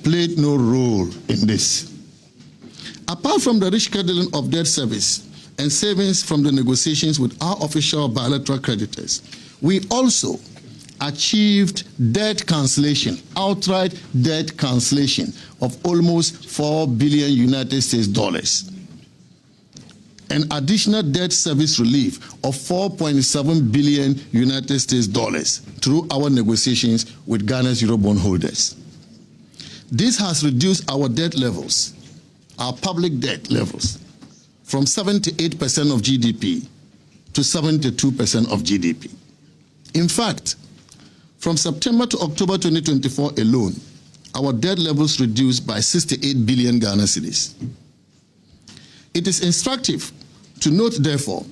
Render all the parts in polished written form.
played no role in this. Apart from the rescheduling of debt service and savings from the negotiations with our official bilateral creditors, we also achieved debt cancellation, outright debt cancellation of almost $4 billion United States dollars. An additional debt service relief of $4.7 billion United States dollars through our negotiations with Ghana's Eurobond holders. This has reduced our debt levels, our public debt levels, from 78% of GDP to 72% of GDP. In fact, from September to October 2024 alone, our debt levels reduced by 68 billion Ghana cedis. It is instructive to note, therefore,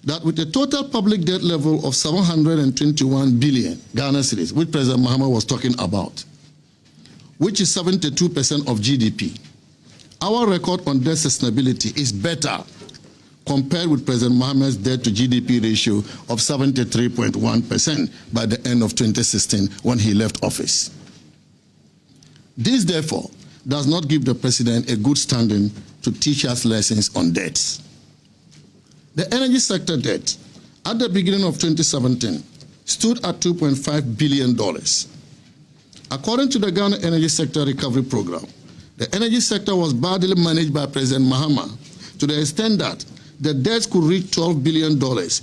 that with a total public debt level of 721 billion Ghana cedis, which President Mahama was talking about, which is 72% of GDP, our record on debt sustainability is better compared with President Mahama's debt to GDP ratio of 73.1% by the end of 2016 when he left office. This, therefore, does not give the President a good standing to teach us lessons on debts. The energy sector debt at the beginning of 2017 stood at $2.5 billion. According to the Ghana Energy Sector Recovery Program, the energy sector was badly managed by President Mahama to the extent that the debts could reach $12 billion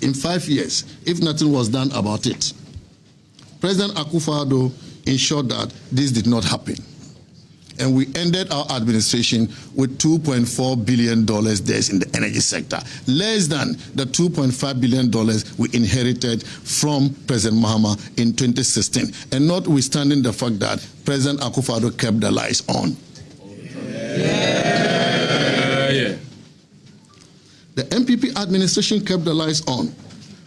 in 5 years if nothing was done about it. President Akufo-Addo ensured that this did not happen. And we ended our administration with $2.4 billion debts in the energy sector, less than the $2.5 billion we inherited from President Mahama in 2016, and notwithstanding the fact that President Akufo-Addo kept the lights on. Yeah. The MPP administration kept the lights on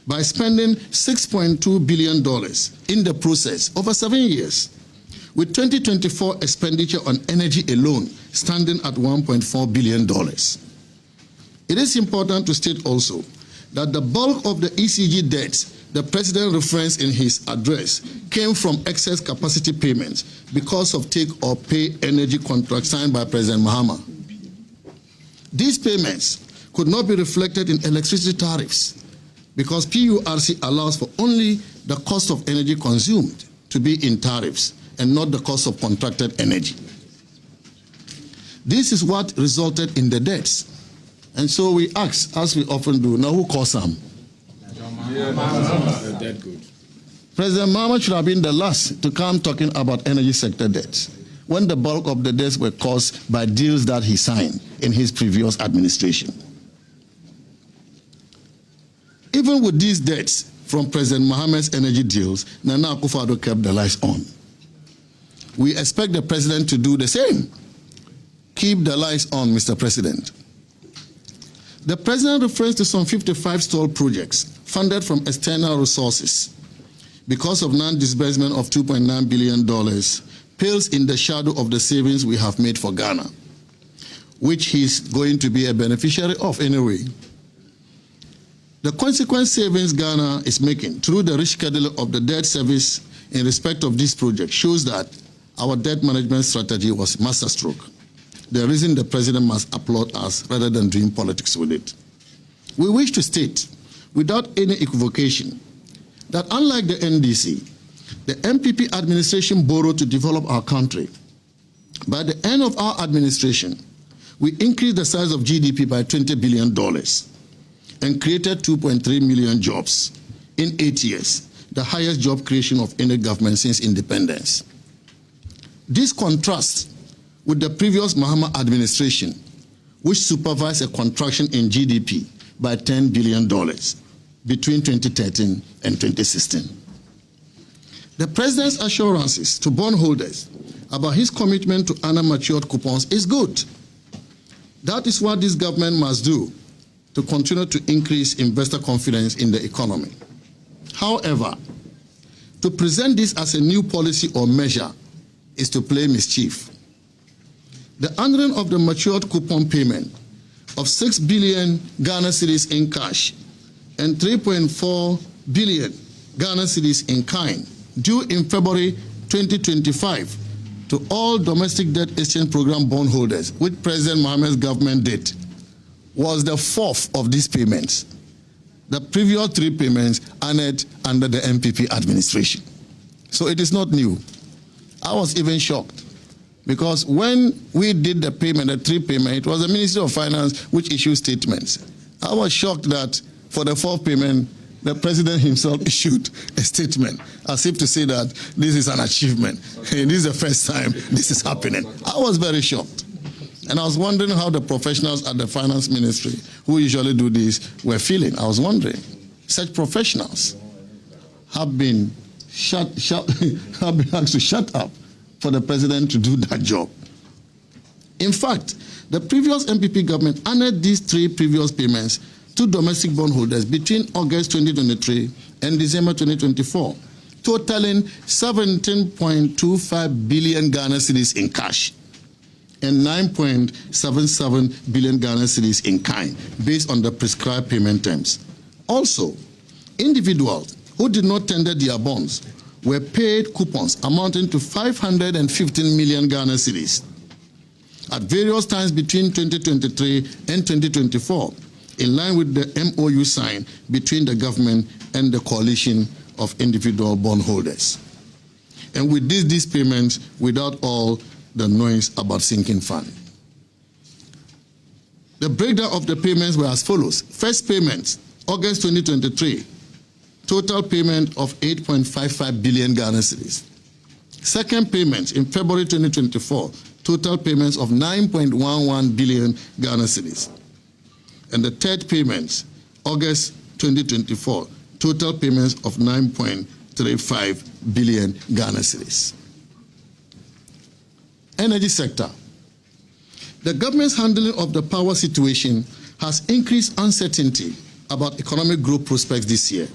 by spending $6.2 billion in the process over 7 years, with 2024 expenditure on energy alone standing at $1.4 billion. It is important to state also that the bulk of the ECG debts the President referenced in his address came from excess capacity payments because of take-or-pay energy contracts signed by President Mahama. These payments could not be reflected in electricity tariffs because PURC allows for only the cost of energy consumed to be in tariffs and not the cost of contracted energy. This is what resulted in the debts. And so we ask, as we often do, now who caused some? President Mahama should have been the last to come talking about energy sector debts when the bulk of the debts were caused by deals that he signed in his previous administration. Even with these debts from President Mahama's energy deals, Nana Akufo-Addo kept the lights on. We expect the President to do the same. Keep the lights on, Mr. President. The President refers to some 55 stalled projects funded from external resources because of non-disbursement of $2.9 billion, pales in the shadow of the savings we have made for Ghana, which he's going to be a beneficiary of anyway. The consequent savings Ghana is making through the rescheduling of the debt service in respect of this project shows that our debt management strategy was masterstroke. The reason the President must applaud us rather than doing politics with it. We wish to state, without any equivocation, that unlike the NDC, the MPP administration borrowed to develop our country. By the end of our administration, we increased the size of GDP by $20 billion and created 2.3 million jobs in 8 years, the highest job creation of any government since independence. This contrasts with the previous Mahama administration, which supervised a contraction in GDP by $10 billion between 2013 and 2016. The President's assurances to bondholders about his commitment to honor matured coupons is good. That is what this government must do to continue to increase investor confidence in the economy. However, to present this as a new policy or measure is to play mischief. The honoring of the matured coupon payment of 6 billion Ghana cedis in cash and 3.4 billion Ghana cedis in kind due in February 2025 to all domestic debt exchange program bondholders, which President Mohammed's government did, was the fourth of these payments. The previous three payments honored under the MPP administration. So it is not new. I was even shocked because when we did the payment, the three payment, it was the Ministry of Finance which issued statements. I was shocked that for the fourth payment, the president himself issued a statement as if to say that this is an achievement. Hey, this is the first time this is happening. I was very shocked. And I was wondering how the professionals at the finance ministry who usually do this were feeling. I was wondering. Such professionals have been asked to shut up for the president to do that job. In fact, the previous MPP government honored these three previous payments to domestic bondholders between August 2023 and December 2024, totaling 17.25 billion Ghana cedis in cash and 9.77 billion Ghana cedis in kind, based on the prescribed payment terms. Also, individuals who did not tender their bonds were paid coupons amounting to 515 million Ghana cedis at various times between 2023 and 2024, in line with the MOU signed between the government and the coalition of individual bondholders. And we did these payments without all the noise about sinking fund. The breakdown of the payments were as follows. First payment, August 2023, total payment of 8.55 billion Ghana cedis. Second payment in February 2024, total payments of 9.11 billion Ghana cedis. And the third payment, August 2024, total payments of 9.35 billion Ghana cedis. Energy sector. The government's handling of the power situation has increased uncertainty about economic growth prospects this year.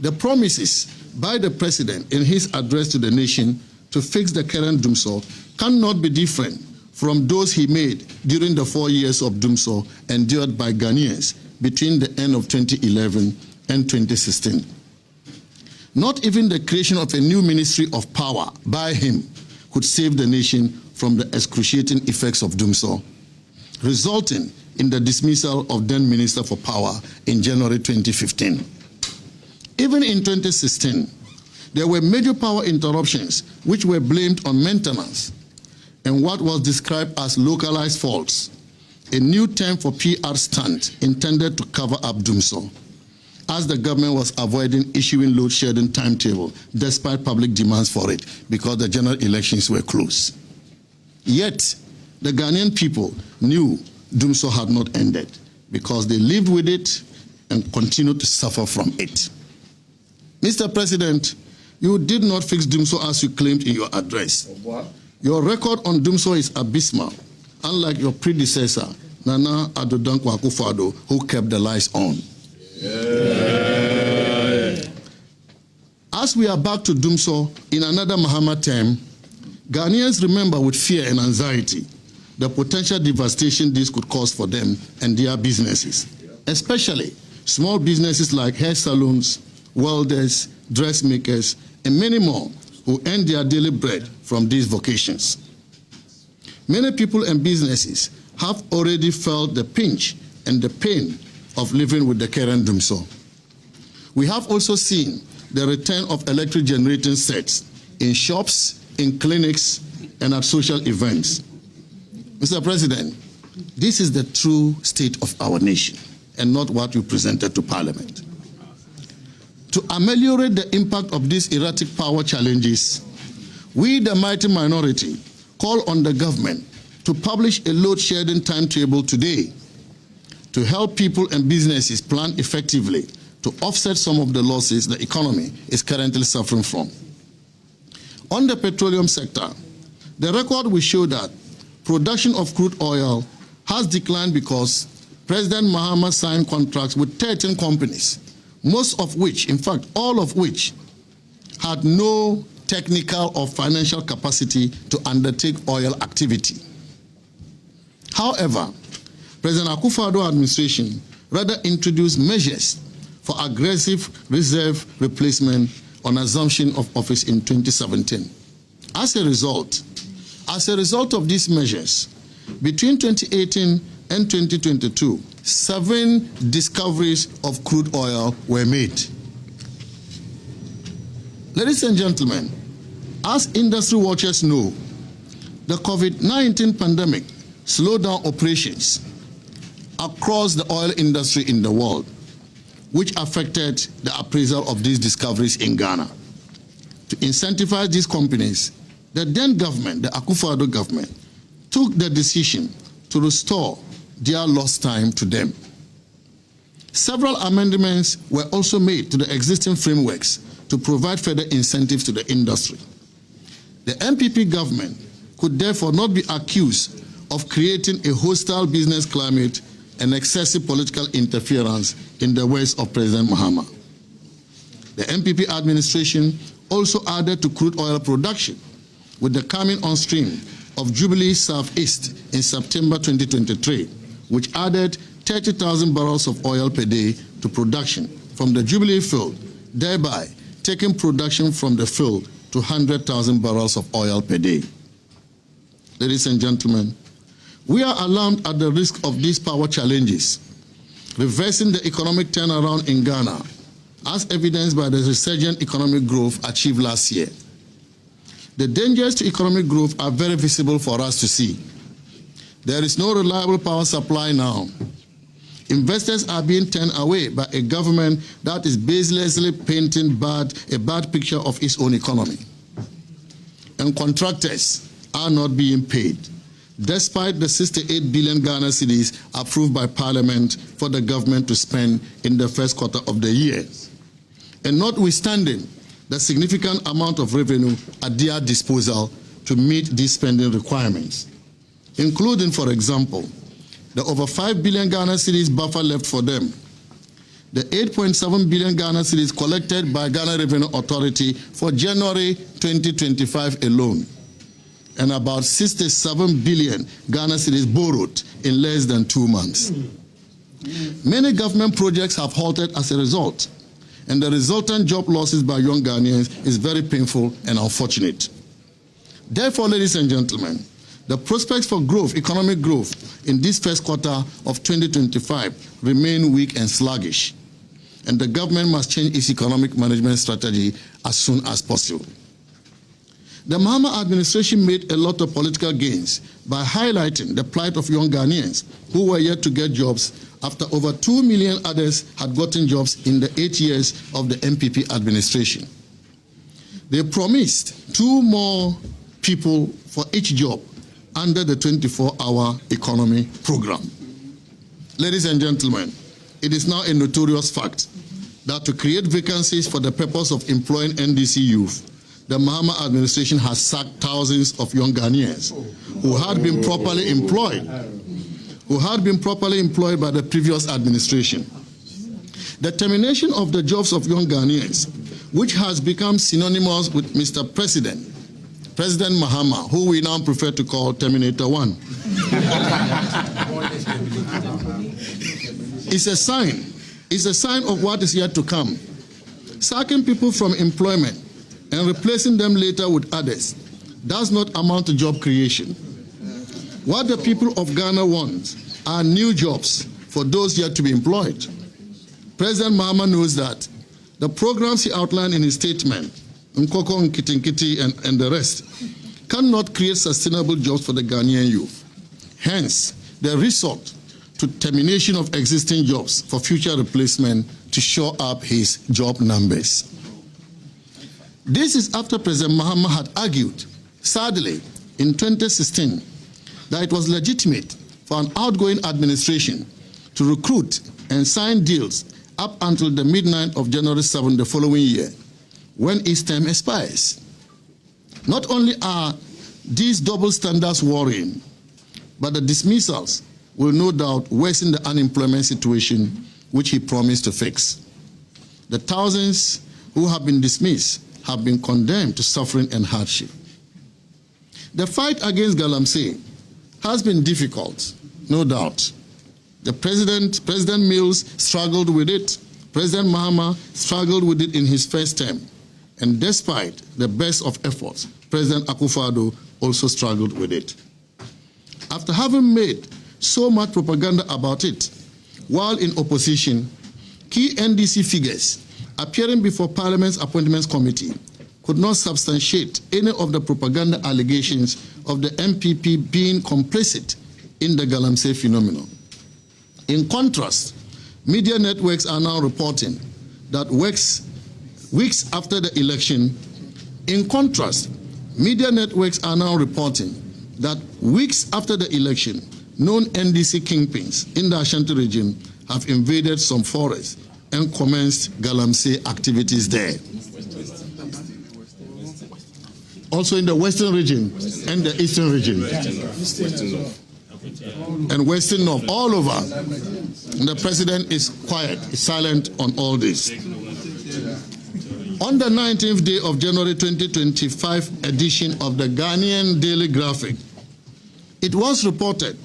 The promises by the president in his address to the nation to fix the current doomsaw cannot be different from those he made during the 4 years of doomsaw endured by Ghanaians between the end of 2011 and 2016. Not even the creation of a new Ministry of Power by him could save the nation from the excruciating effects of doomsaw, resulting in the dismissal of then Minister for Power in January 2015. Even in 2016, there were major power interruptions which were blamed on maintenance and what was described as localized faults, a new term for PR stunt intended to cover up doomsaw, as the government was avoiding issuing load shedding timetable despite public demands for it because the general elections were close. Yet, the Ghanaian people knew doomsaw had not ended because they lived with it and continued to suffer from it. Mr. President, you did not fix doomsaw as you claimed in your address. What? Your record on doomsaw is abysmal, unlike your predecessor, Nana Addo Dankwa Akufo-Addo, who kept the lights on. Yeah. As we are back to doomsaw in another Mahama term, Ghanaians remember with fear and anxiety the potential devastation this could cause for them and their businesses, especially small businesses like hair salons, welders, dressmakers, and many more who earn their daily bread from these vocations. Many people and businesses have already felt the pinch and the pain of living with the current doomsaw. We have also seen the return of electric generating sets in shops, in clinics, and at social events. Mr. President, this is the true state of our nation and not what you presented to Parliament. To ameliorate the impact of these erratic power challenges, we, the mighty minority, call on the government to publish a load shedding timetable today to help people and businesses plan effectively to offset some of the losses the economy is currently suffering from. On the petroleum sector, the record will show that production of crude oil has declined because President Mahama signed contracts with 13 companies, most of which, in fact, all of which, had no technical or financial capacity to undertake oil activity. However, President Akufo-Addo administration rather introduced measures for aggressive reserve replacement on assumption of office in 2017. As a result of these measures, between 2018 and 2022, 7 discoveries of crude oil were made. Ladies and gentlemen, as industry watchers know, the COVID-19 pandemic slowed down operations across the oil industry in the world, which affected the appraisal of these discoveries in Ghana. To incentivize these companies, the then government, the Akufo-Addo government, took the decision to restore their lost time to them. Several amendments were also made to the existing frameworks to provide further incentives to the industry. The MPP government could therefore not be accused of creating a hostile business climate and excessive political interference in the words of President Mahama. The MPP administration also added to crude oil production with the coming on stream of Jubilee Southeast in September 2023, which added 30,000 barrels of oil per day to production from the Jubilee field, thereby taking production from the field to 100,000 barrels of oil per day. Ladies and gentlemen, we are alarmed at the risk of these power challenges, reversing the economic turnaround in Ghana, as evidenced by the resurgent economic growth achieved last year. The dangers to economic growth are very visible for us to see. There is no reliable power supply now. Investors are being turned away by a government that is baselessly painting a bad picture of its own economy. And contractors are not being paid, despite the 68 billion Ghana cedis approved by Parliament for the government to spend in the first quarter of the year, and notwithstanding the significant amount of revenue at their disposal to meet these spending requirements, including, for example, the over 5 billion Ghana cedis buffer left for them, the 8.7 billion Ghana cedis collected by Ghana Revenue Authority for January 2025 alone, and about 67 billion Ghana cedis borrowed in less than 2 months. Many government projects have halted as a result, and the resultant job losses by young Ghanaians is very painful and unfortunate. Therefore, ladies and gentlemen, the prospects for growth, economic growth, in this first quarter of 2025 remain weak and sluggish, and the government must change its economic management strategy as soon as possible. The Mahama administration made a lot of political gains by highlighting the plight of young Ghanaians who were yet to get jobs after over 2 million others had gotten jobs in the 8 years of the MPP administration. They promised 2 more people for each job under the 24-hour economy program. Ladies and gentlemen, it is now a notorious fact that to create vacancies for the purpose of employing NDC youth, the Mahama administration has sacked thousands of young Ghanaians who had been properly employed by the previous administration. The termination of the jobs of young Ghanaians, which has become synonymous with Mr. President Mahama, who we now prefer to call Terminator 1, is a sign of what is yet to come. Sacking people from employment and replacing them later with others does not amount to job creation. What the people of Ghana want are new jobs for those yet to be employed. President Mahama knows that. The programs he outlined in his statement, Nkoko, Nkitinkiti, and the rest, cannot create sustainable jobs for the Ghanaian youth. Hence, they resort to termination of existing jobs for future replacement to shore up his job numbers. This is after President Mahama had argued, sadly, in 2016, that it was legitimate for an outgoing administration to recruit and sign deals up until the midnight of January 7 the following year, when its term expires. Not only are these double standards worrying, but the dismissals will no doubt worsen the unemployment situation which he promised to fix. The thousands who have been dismissed have been condemned to suffering and hardship. The fight against Galamsey has been difficult, no doubt. The President Mills struggled with it. President Mahama struggled with it in his first term. And despite the best of efforts, President Akufo-Addo also struggled with it. After having made so much propaganda about it, while in opposition, key NDC figures appearing before Parliament's Appointments Committee could not substantiate any of the propaganda allegations of the MPP being complicit in the Galamsey phenomenon. In contrast, media networks are now reporting that weeks after the election, known NDC kingpins in the Ashanti region have invaded some forests and commenced Galamsey activities there. Also in the western region and the eastern region. And Western North, all over. And the president is quiet, is silent on all this. On the 19th day of January 2025 edition of the Ghanaian Daily Graphic, it was reported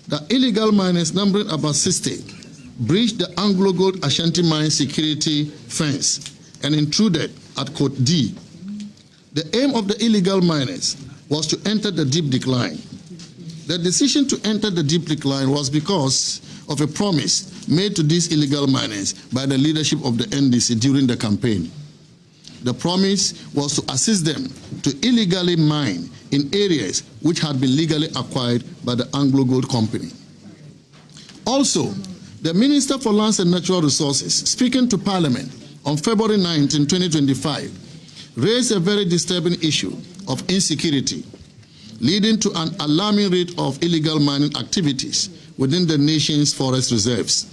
that illegal miners numbering about 60 breached the Anglo Gold Ashanti Mine security fence and intruded at Cote D. The aim of the illegal miners was to enter the deep decline. The decision to enter the deep decline was because of a promise made to these illegal miners by the leadership of the NDC during the campaign. The promise was to assist them to illegally mine in areas which had been legally acquired by the Anglo Gold Company. Also, the Minister for Lands and Natural Resources, speaking to Parliament on February 19, 2025, raised a very disturbing issue of insecurity, leading to an alarming rate of illegal mining activities within the nation's forest reserves.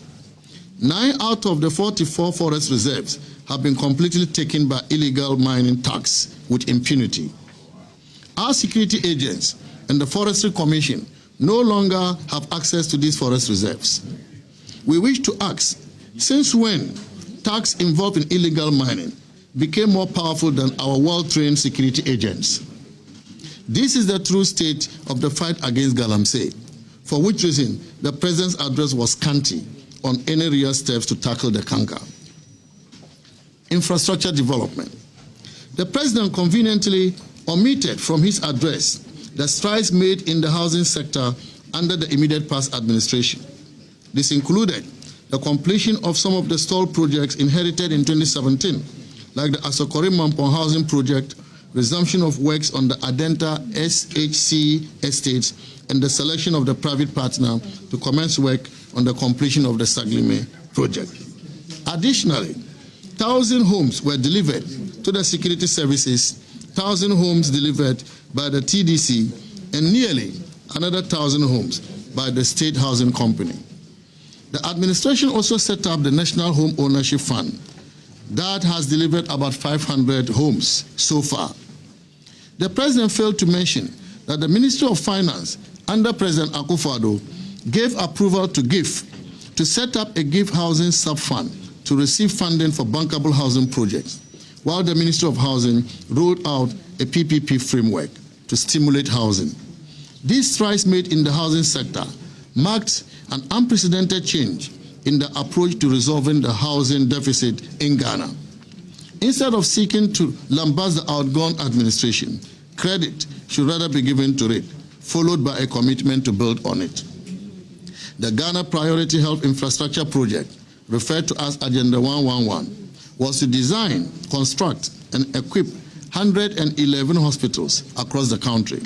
9 out of the 44 forest reserves have been completely taken by illegal mining thugs with impunity. Our security agents and the Forestry Commission no longer have access to these forest reserves. We wish to ask, since when thugs involved in illegal mining became more powerful than our well-trained security agents? This is the true state of the fight against Galamsey, for which reason the President's address was scanty on any real steps to tackle the canker. Infrastructure development. The President conveniently omitted from his address the strides made in the housing sector under the immediate past administration. This included the completion of some of the stalled projects inherited in 2017, like the Asokore Mampong housing project, resumption of works on the Adenta SHC estates, and the selection of the private partner to commence work on the completion of the Saglime project. Additionally, 1,000 homes were delivered to the security services, 1,000 homes delivered by the TDC, and nearly another 1,000 homes by the State Housing Company. The administration also set up the National Home Ownership Fund that has delivered about 500 homes so far. The President failed to mention that the Ministry of Finance under President Akufo-Addo gave approval to GIF to set up a GIF housing sub-fund to receive funding for bankable housing projects, while the Ministry of Housing rolled out a PPP framework to stimulate housing. These strides made in the housing sector marked an unprecedented change in the approach to resolving the housing deficit in Ghana. Instead of seeking to lambast the outgone administration, credit should rather be given to it, followed by a commitment to build on it. The Ghana Priority Health Infrastructure Project, referred to as Agenda 111, was to design, construct, and equip 111 hospitals across the country.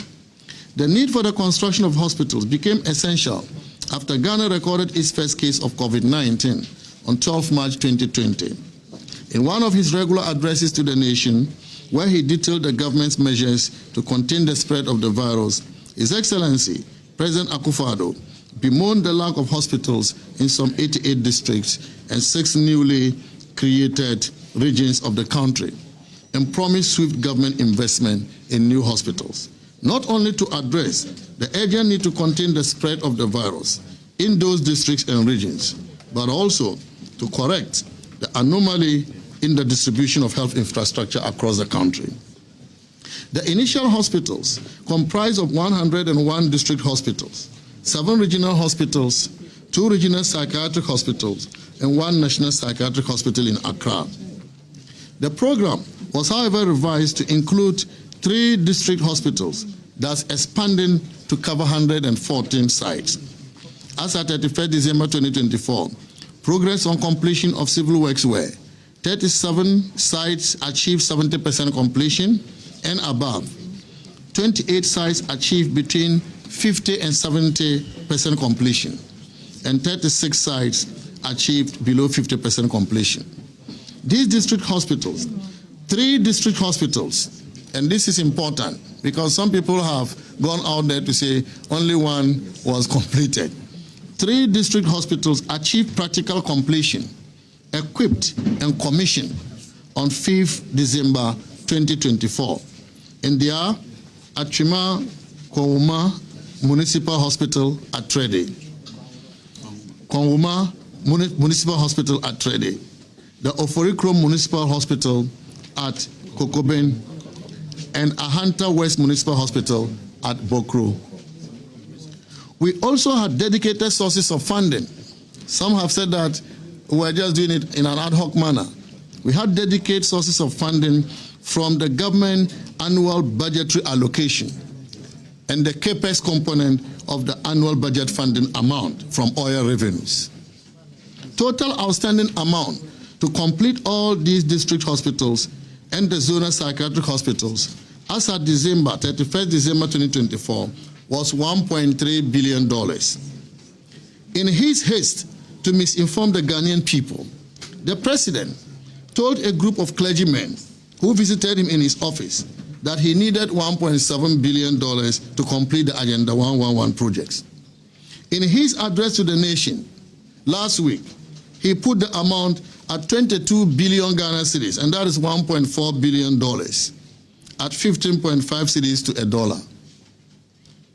The need for the construction of hospitals became essential after Ghana recorded its first case of COVID-19 on 12 March 2020. In one of his regular addresses to the nation, where he detailed the government's measures to contain the spread of the virus, His Excellency, President Akufo-Addo, bemoaned the lack of hospitals in some 88 districts and 6 newly created regions of the country, and promised swift government investment in new hospitals, not only to address the urgent need to contain the spread of the virus in those districts and regions, but also to correct the anomaly in the distribution of health infrastructure across the country. The initial hospitals comprise of 101 district hospitals, 7 regional hospitals, 2 regional psychiatric hospitals, and 1 national psychiatric hospital in Accra. The program was, however, revised to include 3 district hospitals, thus expanding to cover 114 sites. As at 31st December 2024, progress on completion of civil works were 37 sites achieved 70% completion and above, 28 sites achieved between 50 and 70% completion, and 36 sites achieved below 50% completion. These district hospitals, 3 district hospitals, and this is important because some people have gone out there to say only 1 was completed. 3 district hospitals achieved practical completion, equipped and commissioned on 5th December 2024. And they are Achima Kwawuma Municipal Hospital at Trede, Kwawuma Municipal Hospital at Trede, the OFORI-ATTA Municipal Hospital at Kokoben, and Ahanta West Municipal Hospital at Bokro. We also had dedicated sources of funding. Some have said that we're just doing it in an ad hoc manner. We had dedicated sources of funding from the government annual budgetary allocation and the CAPEX component of the annual budget funding amount from oil revenues. Total outstanding amount to complete all these district hospitals and the zonal psychiatric hospitals as at 31st December 2024 was $1.3 billion. In his haste to misinform the Ghanaian people, the president told a group of clergymen who visited him in his office that he needed $1.7 billion to complete the Agenda 111 projects. In his address to the nation last week, he put the amount at 22 billion Ghana cedis, and that is $1.4 billion, at 15.5 cedis to $1.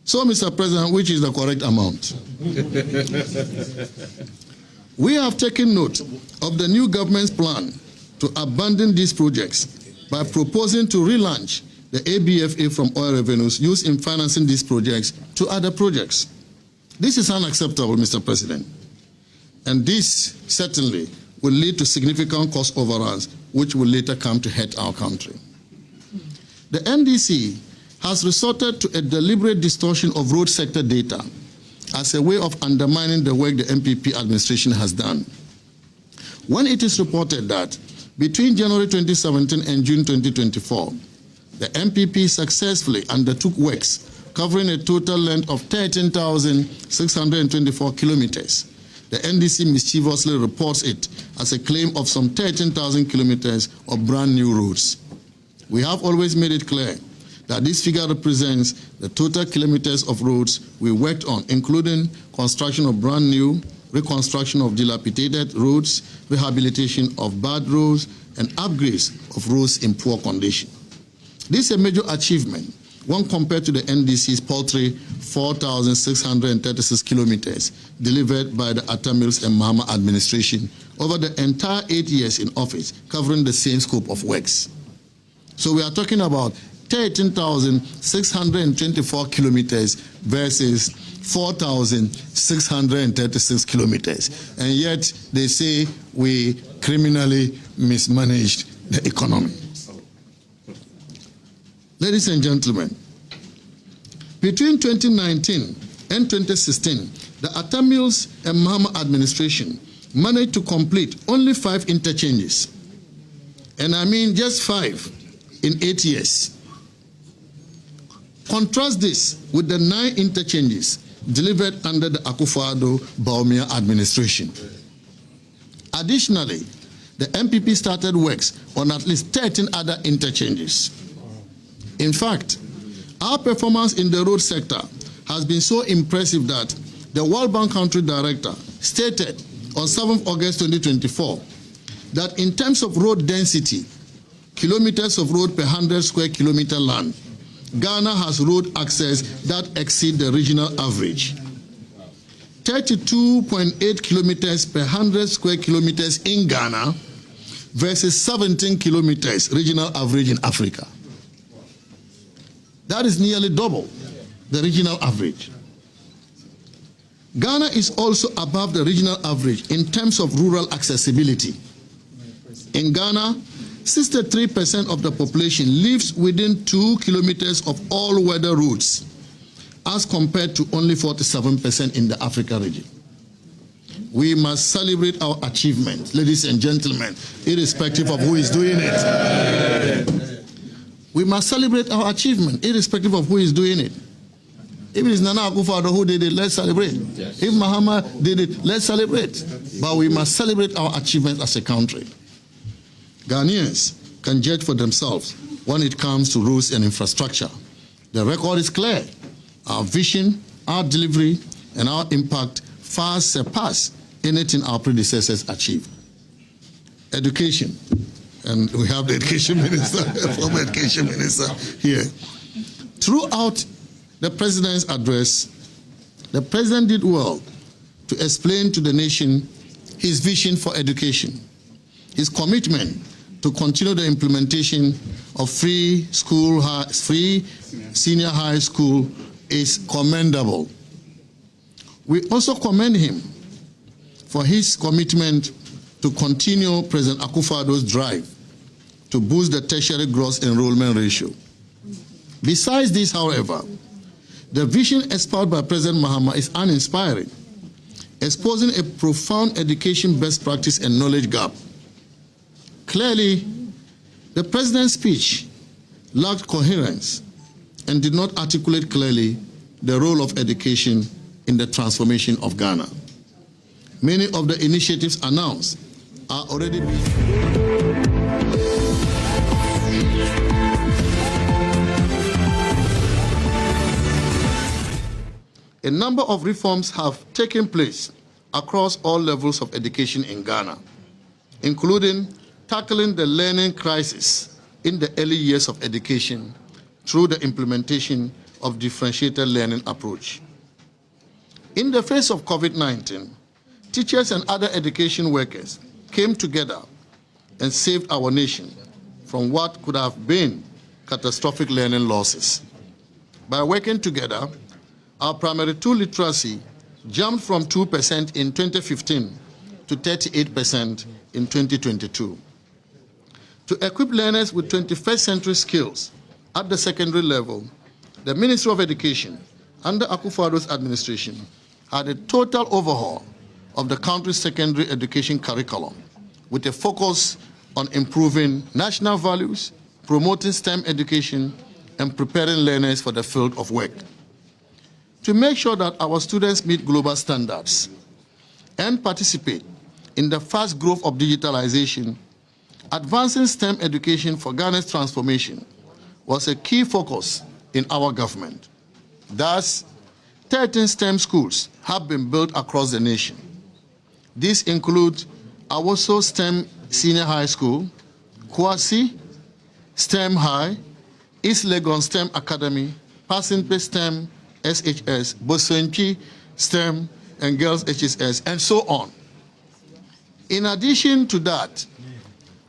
So, Mr. President, which is the correct amount? We have taken note of the new government's plan to abandon these projects by proposing to relaunch the ABFA from oil revenues used in financing these projects to other projects. This is unacceptable, Mr. President, and this certainly will lead to significant cost overruns, which will later come to hurt our country. The NDC has resorted to a deliberate distortion of road sector data as a way of undermining the work the MPP administration has done. When it is reported that between January 2017 and June 2024, the MPP successfully undertook works covering a total length of 13,624 kilometers, the NDC mischievously reports it as a claim of some 13,000 kilometers of brand new roads. We have always made it clear that this figure represents the total kilometers of roads we worked on, including construction of brand new, reconstruction of dilapidated roads, rehabilitation of bad roads, and upgrades of roads in poor condition. This is a major achievement when compared to the NDC's paltry 4,636 kilometers delivered by the Atta Mills and Mahama administration over the entire 8 years in office, covering the same scope of works. So we are talking about 13,624 kilometers versus 4,636 kilometers. And yet they say we criminally mismanaged the economy. Ladies and gentlemen, between 2019 and 2016, the Atta Mills and Mahama administration managed to complete only 5 interchanges. And I mean just 5 in 8 years. Contrast this with the 9 interchanges delivered under the Akufo-Addo-Bawumia administration. Additionally, the MPP started works on at least 13 other interchanges. In fact, our performance in the road sector has been so impressive that the World Bank Country Director stated on 7th August 2024 that in terms of road density, kilometers of road per 100 square kilometer land, Ghana has road access that exceed the regional average. 32.8 kilometers per 100 square kilometers in Ghana versus 17 kilometers regional average in Africa. That is nearly double the regional average. Ghana is also above the regional average in terms of rural accessibility. In Ghana, 63% of the population lives within 2 kilometers of all weather routes, as compared to only 47% in the Africa region. We must celebrate our achievements, ladies and gentlemen, irrespective of who is doing it. We must celebrate our achievement, irrespective of who is doing it. If it is Nana Akufo-Addo who did it, let's celebrate. Yes. If Mahama did it, let's celebrate. But we must celebrate our achievements as a country. Ghanaians can judge for themselves when it comes to rules and infrastructure. The record is clear. Our vision, our delivery, and our impact far surpass anything our predecessors achieved. Education, and we have the education minister, former education minister here. Throughout the president's address, the president did well to explain to the nation his vision for education, his commitment to continue the implementation of free senior high school is commendable. We also commend him for his commitment to continue President Akufo-Addo's drive to boost the tertiary gross enrollment ratio. Besides this, however, the vision espoused by President Mahama is uninspiring, exposing a profound education best practice and knowledge gap. Clearly, the president's speech lacked coherence and did not articulate clearly the role of education in the transformation of Ghana. Many of the initiatives announced are already being A number of reforms have taken place across all levels of education in Ghana, including tackling the learning crisis in the early years of education through the implementation of differentiated learning approach. In the face of COVID-19, teachers and other education workers came together and saved our nation from what could have been catastrophic learning losses. By working together, our primary two literacy jumped from 2% in 2015 to 38% in 2022. To equip learners with 21st century skills at the secondary level, the Ministry of Education, under Akufo-Addo's administration, had a total overhaul of the country's secondary education curriculum with a focus on improving national values, promoting STEM education, and preparing learners for the field of work. To make sure that our students meet global standards and participate in the fast growth of digitalization, advancing STEM education for Ghana's transformation was a key focus in our government. Thus, 13 STEM schools have been built across the nation. These include Awoso STEM Senior High School, Kwasi STEM High, East Legon STEM Academy, Pasimpe STEM SHS, Bosenchi STEM, and Girls HSS, and so on. In addition to that,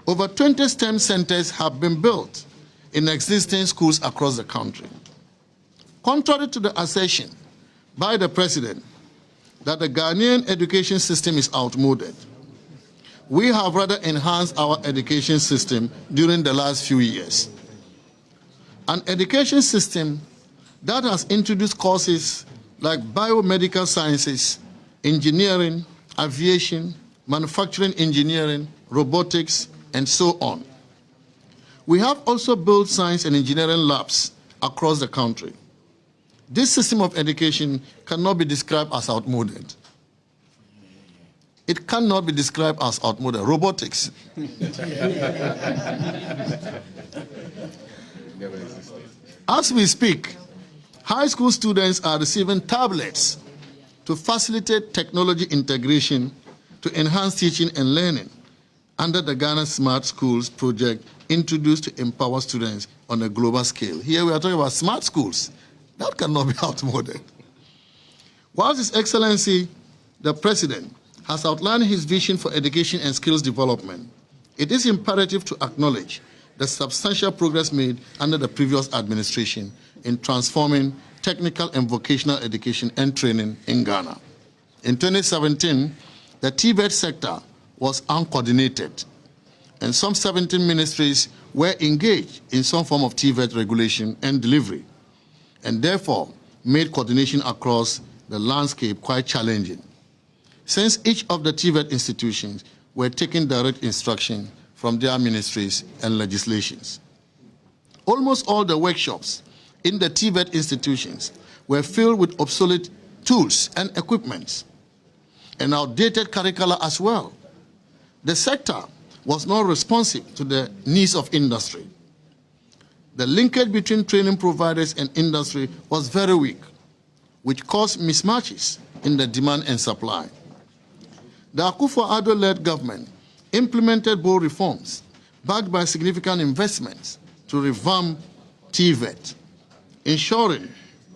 over 20 STEM centers have been built in existing schools across the country. Contrary to the assertion by the President that the Ghanaian education system is outmoded, we have rather enhanced our education system during the last few years. An education system that has introduced courses like biomedical sciences, engineering, aviation, manufacturing engineering, robotics, and so on. We have also built science and engineering labs across the country. This system of education cannot be described as outmoded. It cannot be described as outmoded. Robotics. As we speak, high school students are receiving tablets to facilitate technology integration to enhance teaching and learning under the Ghana Smart Schools project introduced to empower students on a global scale. Here we are talking about smart schools. That cannot be outmoded. Whilst His Excellency, the President, has outlined his vision for education and skills development, it is imperative to acknowledge the substantial progress made under the previous administration in transforming technical and vocational education and training in Ghana. In 2017, the TVET sector was uncoordinated. and some 17 ministries were engaged in some form of TVET regulation and delivery, and therefore made coordination across the landscape quite challenging, since each of the TVET institutions were taking direct instruction from their ministries and legislations. Almost all the workshops in the TVET institutions were filled with obsolete tools and equipment, and outdated curricula as well. The sector was not responsive to the needs of industry. The linkage between training providers and industry was very weak, which caused mismatches in the demand and supply. The OFORI-ATTA-led government implemented bold reforms backed by significant investments to revamp TVET, ensuring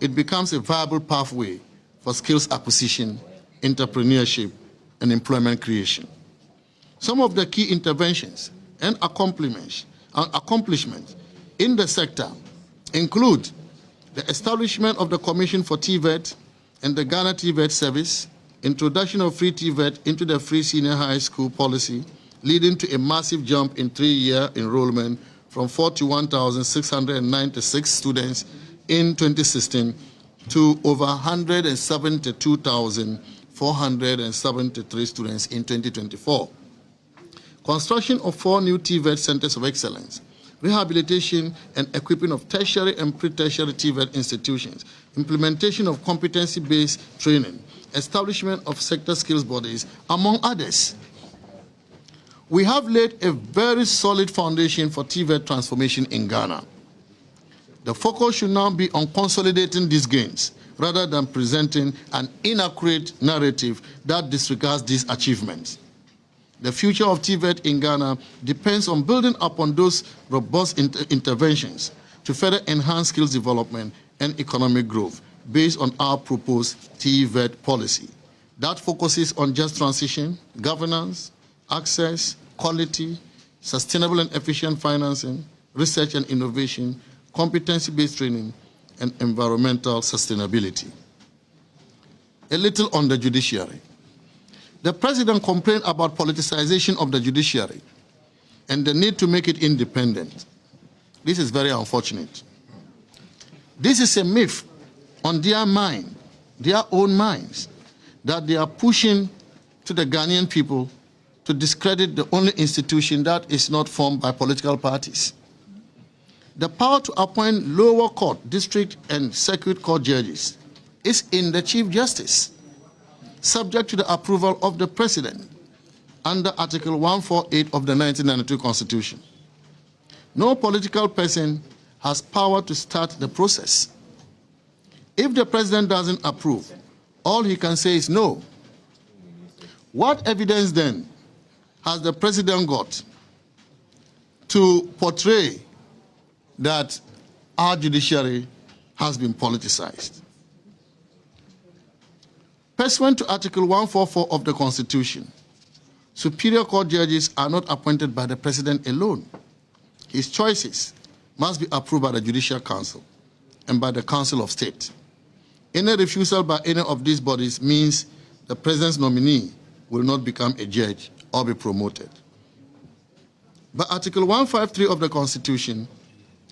it becomes a viable pathway for skills acquisition, entrepreneurship, and employment creation. Some of the key interventions and accomplishments in the sector include the establishment of the Commission for TVET and the Ghana TVET Service, introduction of free TVET into the free senior high school policy, leading to a massive jump in 3-year enrollment from 41,696 students in 2016 to over 172,473 students in 2024. Construction of 4 new TVET centers of excellence, rehabilitation and equipping of tertiary and pre-tertiary TVET institutions, implementation of competency-based training, establishment of sector skills bodies, among others. We have laid a very solid foundation for TVET transformation in Ghana. The focus should now be on consolidating these gains rather than presenting an inaccurate narrative that disregards these achievements. The future of TVET in Ghana depends on building upon those robust interventions to further enhance skills development and economic growth based on our proposed TVET policy that focuses on just transition, governance, access, quality, sustainable and efficient financing, research and innovation, competency-based training, and environmental sustainability. A little on the judiciary. The president complained about politicization of the judiciary and the need to make it independent. This is very unfortunate. This is a myth on their mind, their own minds, that they are pushing to the Ghanaian people to discredit the only institution that is not formed by political parties. The power to appoint lower court, district, and circuit court judges is in the Chief Justice, subject to the approval of the President under Article 148 of the 1992 Constitution. No political person has power to start the process. If the President doesn't approve, all he can say is no. What evidence then has the President got to portray that our judiciary has been politicized? Pursuant to Article 144 of the Constitution, Superior Court judges are not appointed by the President alone. His choices must be approved by the Judicial Council and by the Council of State. Any refusal by any of these bodies means the President's nominee will not become a judge or be promoted. By Article 153 of the Constitution,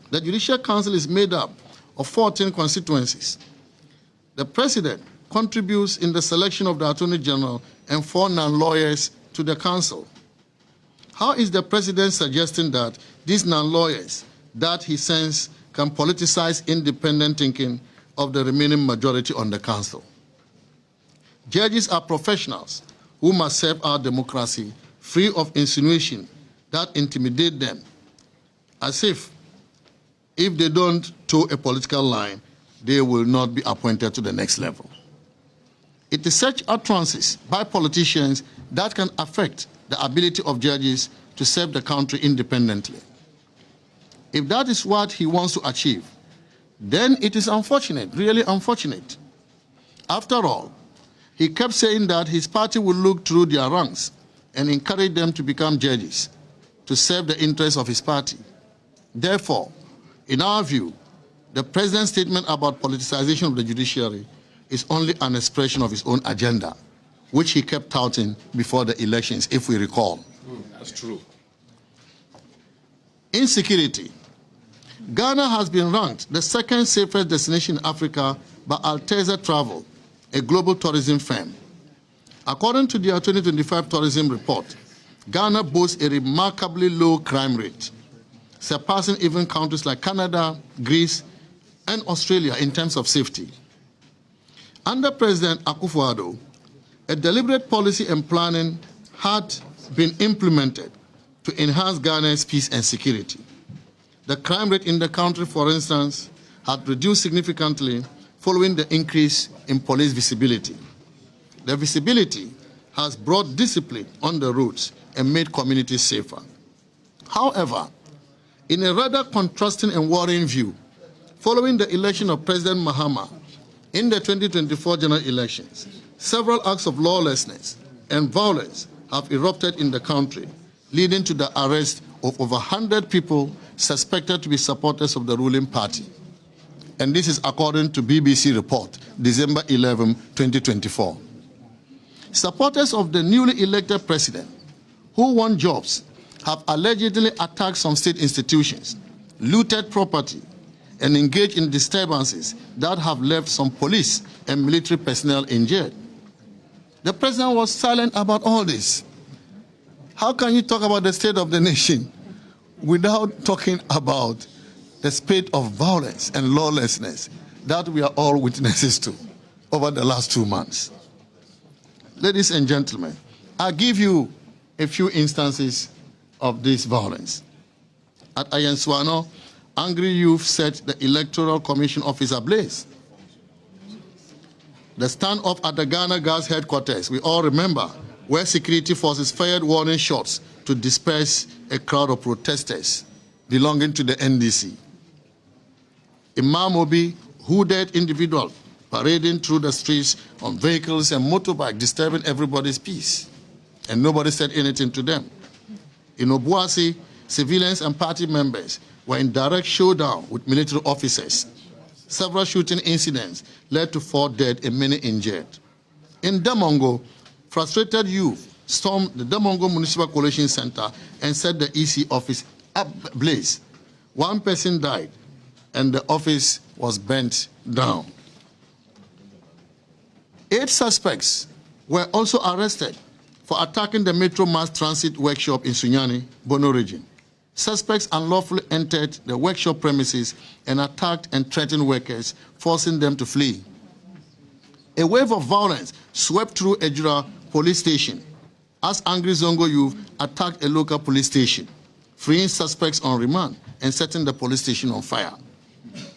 the Judicial Council is made up of 14 constituencies. The President contributes in the selection of the Attorney General and 4 non-lawyers to the Council. How is the President suggesting that these non-lawyers that he sends can politicize independent thinking of the remaining majority on the Council? Judges are professionals who must serve our democracy free of insinuation that intimidate them, as if they don't toe a political line, they will not be appointed to the next level. It is such utterances by politicians that can affect the ability of judges to serve the country independently. If that is what he wants to achieve, then it is unfortunate, really unfortunate. After all, he kept saying that his party will look through their ranks and encourage them to become judges, to serve the interests of his party. Therefore, in our view, the President's statement about politicization of the judiciary is only an expression of his own agenda, which he kept touting before the elections, if we recall. That's true. Insecurity. Ghana has been ranked the second safest destination in Africa by Alteza Travel, a global tourism firm. According to their 2025 tourism report, Ghana boasts a remarkably low crime rate, surpassing even countries like Canada, Greece, and Australia in terms of safety. Under President Akufo-Addo, a deliberate policy and planning had been implemented to enhance Ghana's peace and security. The crime rate in the country, for instance, had reduced significantly following the increase in police visibility. The visibility has brought discipline on the roads and made communities safer. However, in a rather contrasting and worrying view, following the election of President Mahama in the 2024 general elections, several acts of lawlessness and violence have erupted in the country, leading to the arrest of over 100 people suspected to be supporters of the ruling party. And this is according to BBC report, December 11, 2024. Supporters of the newly elected president, who won jobs, have allegedly attacked some state institutions, looted property, and engaged in disturbances that have left some police and military personnel injured. The president was silent about all this. How can you talk about the state of the nation without talking about the spate of violence and lawlessness that we are all witnesses to over the last 2 months? Ladies and gentlemen, I'll give you a few instances of this violence. At Ayanswano, angry youth set the Electoral Commission office ablaze. The standoff at the Ghana Gas headquarters, we all remember, where security forces fired warning shots to disperse a crowd of protesters belonging to the NDC. Imam Obi, hooded individual, parading through the streets on vehicles and motorbikes, disturbing everybody's peace, and nobody said anything to them. In Obuasi, civilians and party members were in direct showdown with military officers. Several shooting incidents led to 4 dead and many injured. In Damongo, frustrated youth stormed the Damongo Municipal Coalition Center and set the EC office ablaze. 1 person died, and the office was burnt down. 8 suspects were also arrested for attacking the Metro Mass Transit workshop in Sunyani, Bono region. Suspects unlawfully entered the workshop premises and attacked and threatened workers, forcing them to flee. A wave of violence swept through Ejura police station as angry Zongo youth attacked a local police station, freeing suspects on remand and setting the police station on fire.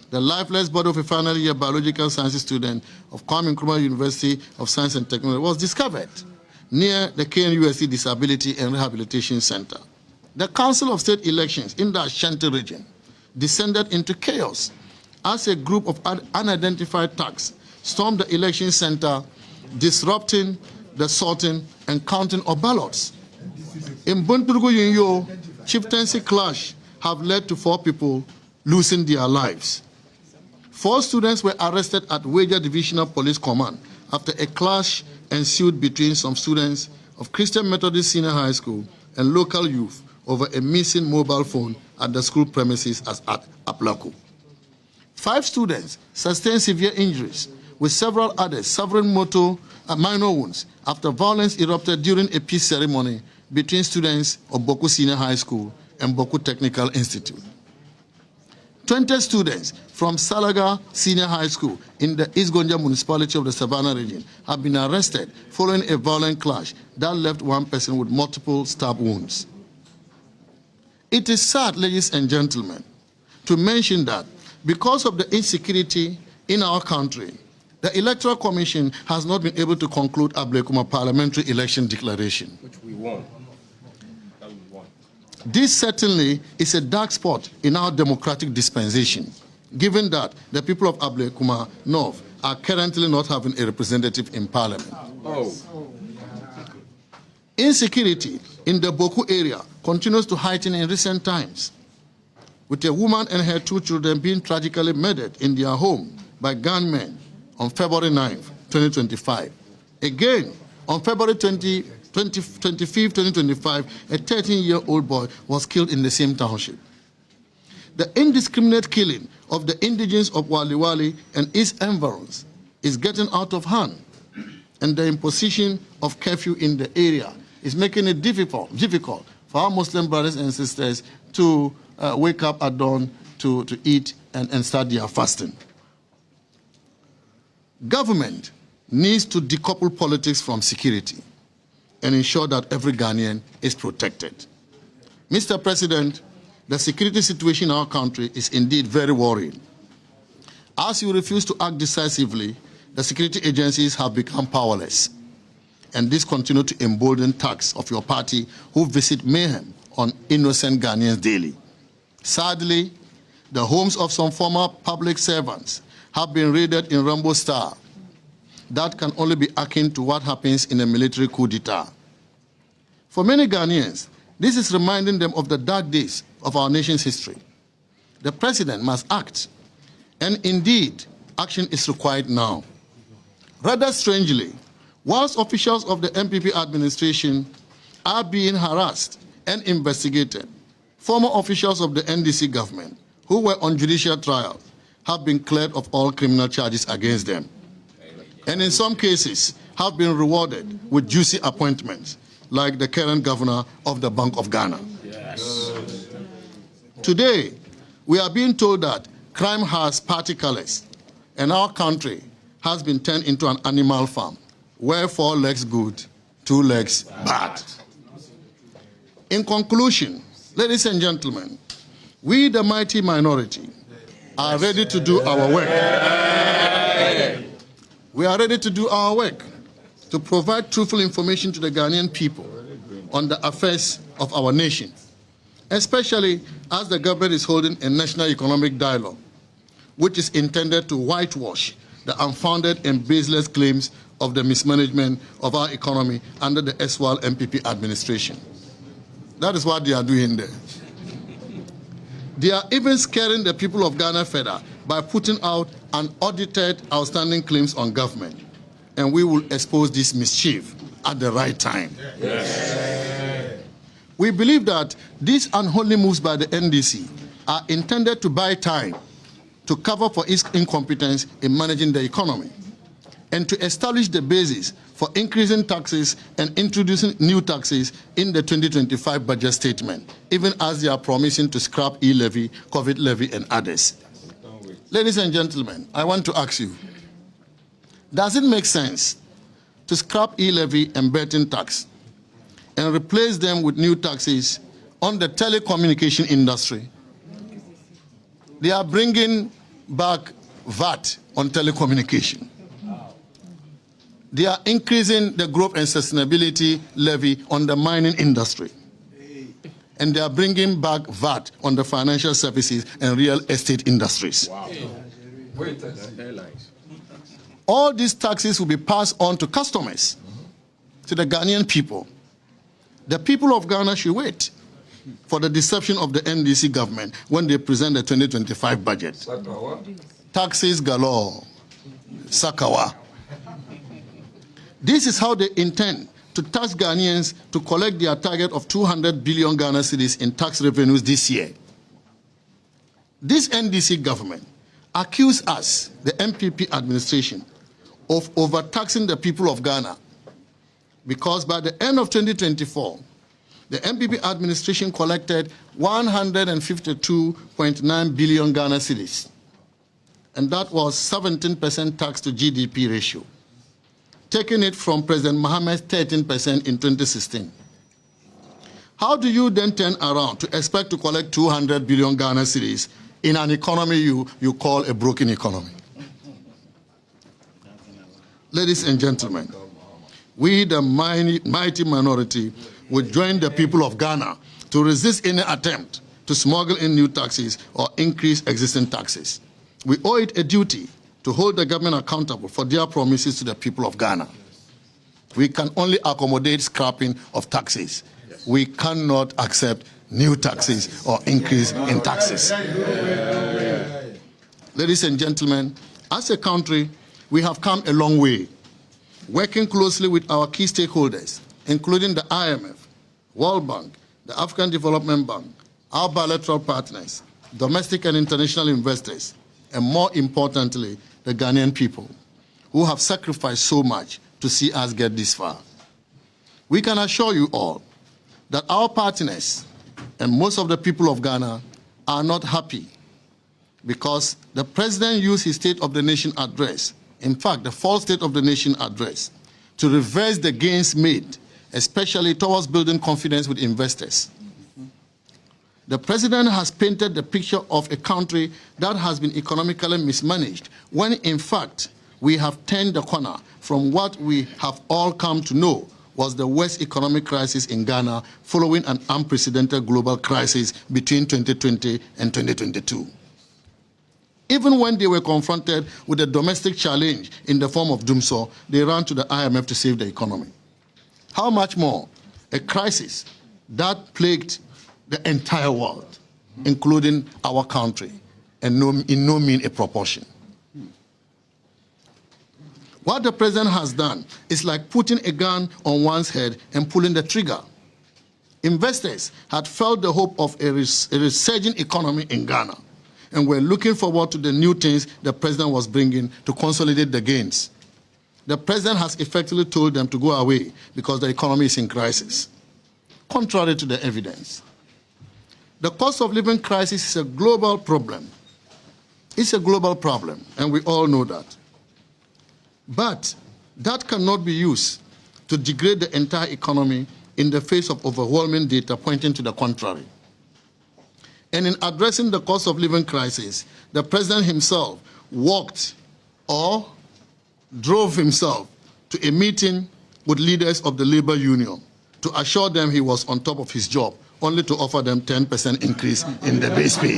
The lifeless body of a final year biological sciences student of Kwame Nkrumah University of Science and Technology was discovered near the KNUST Disability and Rehabilitation Center. The Council of State Elections in the Ashanti region descended into chaos as a group of unidentified thugs stormed the election center, disrupting the sorting and counting of ballots. In Bunturugu Yunyo, chieftaincy clash have led to 4 people losing their lives. 4 students were arrested at Weja Divisional Police Command after a clash ensued between some students of Christian Methodist Senior High School and local youth over a missing mobile phone at the school premises at Aplaku. 5 students sustained severe injuries, with several others suffering minor wounds after violence erupted during a peace ceremony between students of Boku Senior High School and Boku Technical Institute. 20 students from Salaga Senior High School in the East Gonja municipality of the Savannah region have been arrested following a violent clash that left 1 person with multiple stab wounds. It is sad, ladies and gentlemen, to mention that because of the insecurity in our country, the Electoral Commission has not been able to conclude Ablekuma parliamentary election declaration. Which we won. This certainly is a dark spot in our democratic dispensation, given that the people of Ablekuma North are currently not having a representative in parliament. Insecurity in the Boku area continues to heighten in recent times, with a woman and her 2 children being tragically murdered in their home by gunmen on February 9, 2025. Again, on February 25, 2025, a 13-year-old boy was killed in the same township. The indiscriminate killing of the indigenes of Wali Wali and its environs is getting out of hand, and the imposition of curfew in the area is making it difficult for our Muslim brothers and sisters to wake up at dawn to eat and start their fasting. Government needs to decouple politics from security and ensure that every Ghanaian is protected. Mr. President, the security situation in our country is indeed very worrying. As you refuse to act decisively, the security agencies have become powerless, and this continues to embolden thugs of your party who visit mayhem on innocent Ghanaians daily. Sadly, the homes of some former public servants have been raided in Rainbow Star. That can only be akin to what happens in a military coup d'etat. For many Ghanaians, this is reminding them of the dark days of our nation's history. The president must act, and indeed, action is required now. Rather strangely, whilst officials of the MPP administration are being harassed and investigated, former officials of the NDC government who were on judicial trial have been cleared of all criminal charges against them, and in some cases have been rewarded with juicy appointments, like the current governor of the Bank of Ghana. Yes. Today, we are being told that crime has party colors, and our country has been turned into an animal farm, where 4 legs good, 2 legs bad. In conclusion, ladies and gentlemen, we, the mighty minority, are ready to do our work. We are ready to do our work, to provide truthful information to the Ghanaian people on the affairs of our nation, especially as the government is holding a national economic dialogue, which is intended to whitewash the unfounded and baseless claims of the mismanagement of our economy under the SWAL MPP administration. That is what they are doing there. They are even scaring the people of Ghana further by putting out unaudited outstanding claims on government. And we will expose this mischief at the right time. Yes. We believe that these unholy moves by the NDC are intended to buy time to cover for its incompetence in managing the economy, and to establish the basis for increasing taxes and introducing new taxes in the 2025 budget statement, even as they are promising to scrap e-levy, COVID levy, and others. Ladies and gentlemen, I want to ask you, does it make sense to scrap e-levy and betting tax and replace them with new taxes on the telecommunication industry? They are bringing back VAT on telecommunication. They are increasing the growth and sustainability levy on the mining industry. And they are bringing back VAT on the financial services and real estate industries. Wow. All these taxes will be passed on to customers, to the Ghanaian people. The people of Ghana should wait for the deception of the NDC government when they present the 2025 budget. Sakawa. Taxes galore. Sakawa. This is how they intend to tax Ghanaians to collect their target of 200 billion Ghana cedis in tax revenues this year. This NDC government accused us, the MPP administration, of overtaxing the people of Ghana, because by the end of 2024, the MPP administration collected 152.9 billion Ghana cedis, and that was 17% tax to GDP ratio, taking it from President Mohammed's 13% in 2016. How do you then turn around to expect to collect 200 billion Ghana cedis in an economy you call a broken economy? Ladies and gentlemen, we, the mighty minority, will join the people of Ghana to resist any attempt to smuggle in new taxes or increase existing taxes. We owe it a duty to hold the government accountable for their promises to the people of Ghana. We can only accommodate scrapping of taxes. We cannot accept new taxes or increase in taxes. Ladies and gentlemen, as a country, we have come a long way, working closely with our key stakeholders, including the IMF, World Bank, the African Development Bank, our bilateral partners, domestic and international investors, and more importantly, the Ghanaian people, who have sacrificed so much to see us get this far. We can assure you all that our partners and most of the people of Ghana are not happy because the president used his State of the Nation address, in fact, the false State of the Nation address, to reverse the gains made, especially towards building confidence with investors. The president has painted the picture of a country that has been economically mismanaged, when in fact, we have turned the corner from what we have all come to know was the worst economic crisis in Ghana following an unprecedented global crisis between 2020 and 2022. Even when they were confronted with a domestic challenge in the form of doomsday, they ran to the IMF to save the economy. How much more a crisis that plagued the entire world, including our country, and in no mean a proportion. What the president has done is like putting a gun on one's head and pulling the trigger. Investors had felt the hope of a resurging economy in Ghana and were looking forward to the new things the president was bringing to consolidate the gains. The president has effectively told them to go away because the economy is in crisis, contrary to the evidence. The cost of living crisis is a global problem. It's a global problem, and we all know that. But that cannot be used to degrade the entire economy in the face of overwhelming data pointing to the contrary. And in addressing the cost of living crisis, the president himself walked or drove himself to a meeting with leaders of the labor union to assure them he was on top of his job, only to offer them 10% increase in the base pay.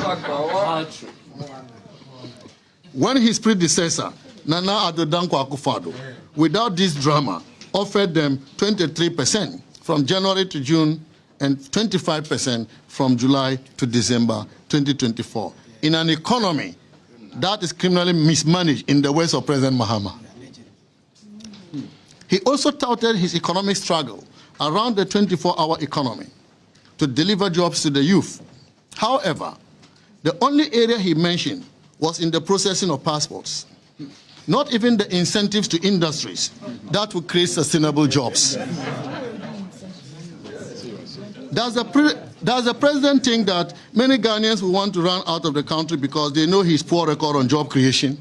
When his predecessor, Nana Addo Dankwa Akufo-Addo, without this drama, offered them 23% from January to June and 25% from July to December 2024, in an economy that is criminally mismanaged in the words of President Mahama. He also touted his economic struggle around the 24-hour economy to deliver jobs to the youth. However, the only area he mentioned was in the processing of passports. Not even the incentives to industries that will create sustainable jobs. Does the president think that many Ghanaians will want to run out of the country because they know his poor record on job creation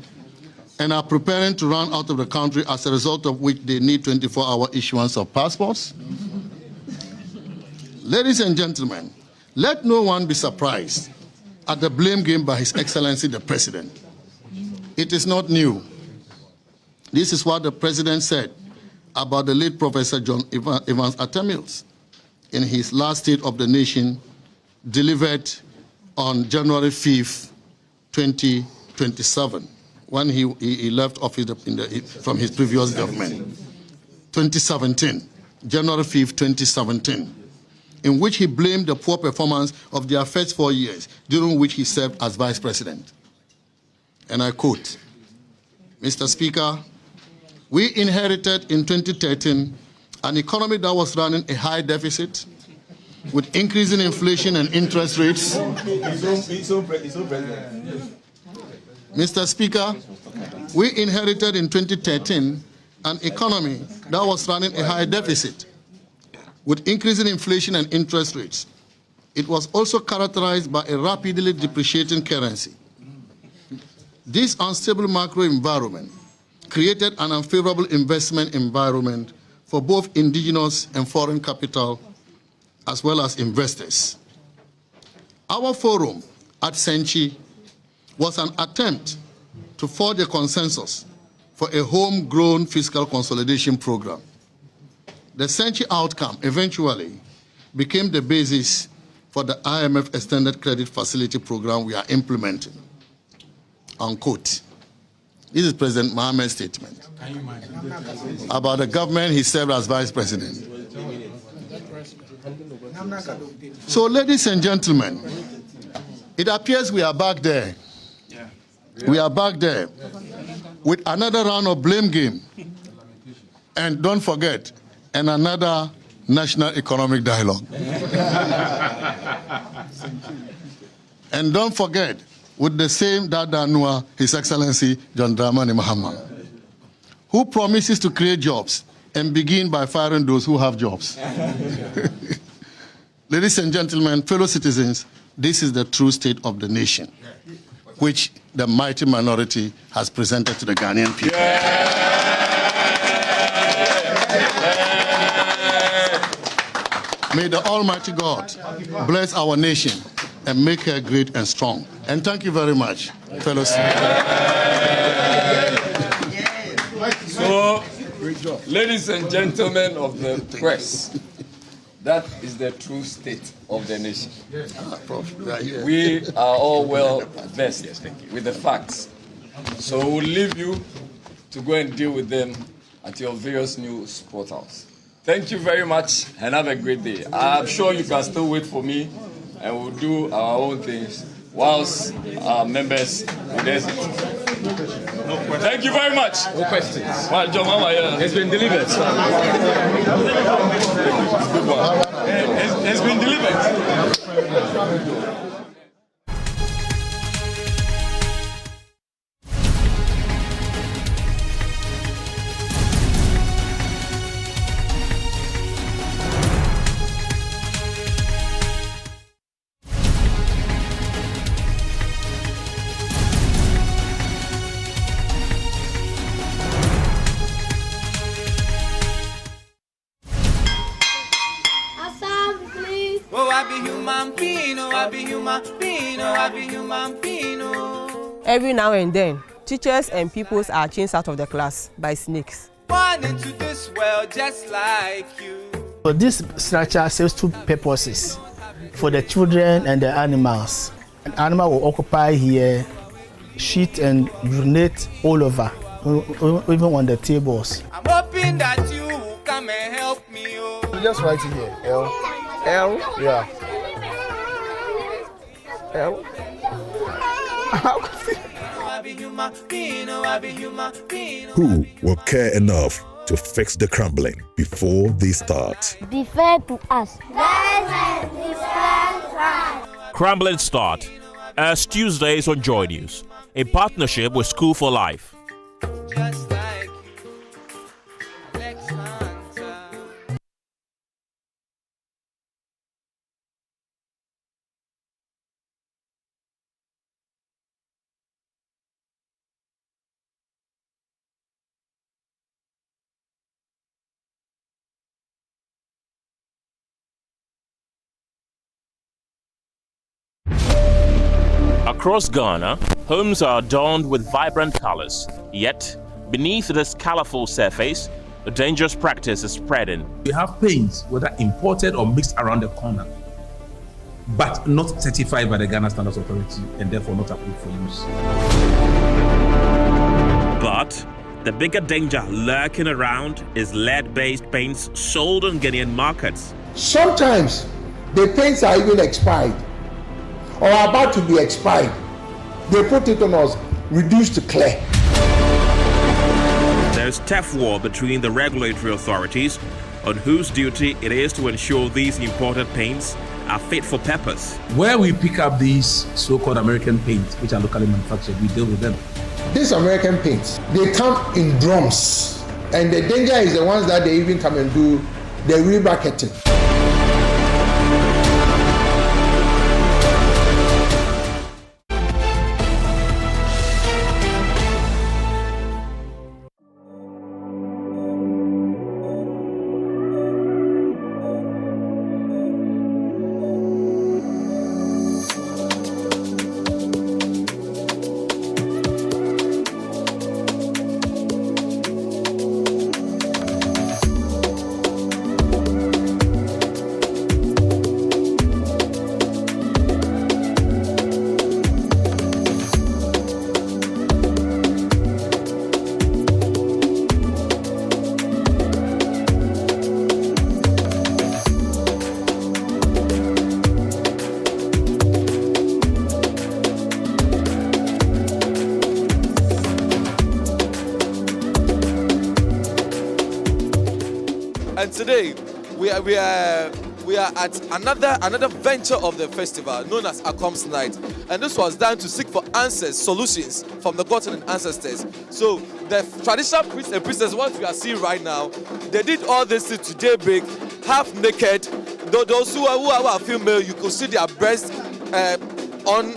and are preparing to run out of the country as a result of which they need 24-hour issuance of passports? Ladies and gentlemen, let no one be surprised at the blame game by His Excellency the President. It is not new. This is what the President said about the late Professor John Evans-Atta Mills in his last State of the Nation delivered on January 5th, 2027, when he left office from his previous government. 2017, January 5th, 2017, in which he blamed the poor performance of their first 4 years, during which he served as Vice President. And I quote, Mr. Speaker, we inherited in 2013 an economy that was running a high deficit with increasing inflation and interest rates. Mr. Speaker, we inherited in 2013 an economy that was running a high deficit with increasing inflation and interest rates. It was also characterized by a rapidly depreciating currency. This unstable macro environment created an unfavorable investment environment for both indigenous and foreign capital, as well as investors. Our forum at Senchi was an attempt to forge a consensus for a homegrown fiscal consolidation program. The Senchi outcome eventually became the basis for the IMF Extended Credit Facility program we are implementing. Unquote. This is President Mohammed's statement about the government he served as Vice President. So, ladies and gentlemen, it appears we are back there. We are back there with another round of blame game. And don't forget, and another national economic dialogue. And don't forget, with the same Dadanua, His Excellency John Dramani Mahama, who promises to create jobs and begin by firing those who have jobs. Ladies and gentlemen, fellow citizens, this is the true state of the nation, which the mighty minority has presented to the Ghanaian people. May the Almighty God bless our nation and make her great and strong. And thank you very much, fellows. So, ladies and gentlemen of the press, that is the true state of the nation. We are all well versed with the facts. So we'll leave you to go and deal with them at your various news portals. Thank you very much and have a great day. I'm sure you can still wait for me and we'll do our own things whilst our members will exit. Thank you very much. No questions. Well, John Mama, It's been delivered. good one. It's been delivered. Oh, I be human being, oh, I be human being, oh, I be human being, oh. Every now and then, teachers and pupils are chased out of the class by snakes. Born into this world just like you. So this structure serves two purposes for the children and the animals. An animal will occupy here, shit and urinate all over, even on the tables. I'm hoping that you will come and help me, oh. So just write it here, L. L? Yeah. L? Oh, I be human being, oh, I be human being, oh. Who will care enough to fix the crumbling before they start? Be fair to us. Crumbling Start, as Tuesdays on JoyNews, in partnership with School for Life. Just like you. Alex Hunter. Across Ghana, homes are adorned with vibrant colors. Yet, beneath this colorful surface, a dangerous practice is spreading. We have paints, whether imported or mixed around the corner, but not certified by the Ghana Standards Authority and therefore not approved for use. But the bigger danger lurking around is lead-based paints sold on Ghanaian markets. Sometimes the paints are even expired or about to be expired. They put it on us, reduced to clear. There's tough war between the regulatory authorities on whose duty it is to ensure these imported paints are fit for purpose. Where we pick up these so-called American paints, which are locally manufactured, we deal with them. These American paints, they come in drums. And the danger is the ones that they even come and do the rebracketing. And today we are we are at another venture of the festival known as Akom's Night, and this was done to seek for answers, solutions from the gods and ancestors. So the traditional priests and priestesses, what we are seeing right now, they did all this to daybreak, half naked. Those who are female, you could see their breasts on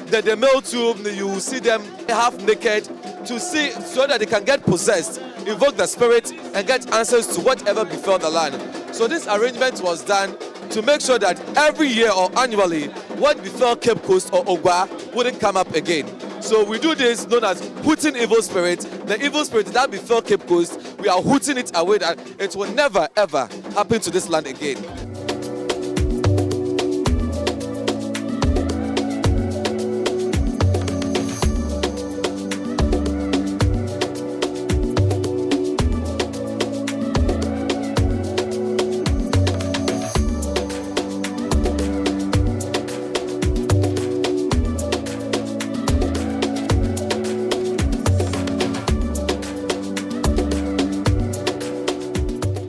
the male tube. You will see them half naked to see so that they can get possessed, invoke the spirit, and get answers to whatever befell the land. So this arrangement was done to make sure that every year or annually, what befell Cape Coast or Ogwa wouldn't come up again. So we do this known as hooting evil spirit. The evil spirit that befell Cape Coast, we are hooting it away that it will never ever happen to this land again.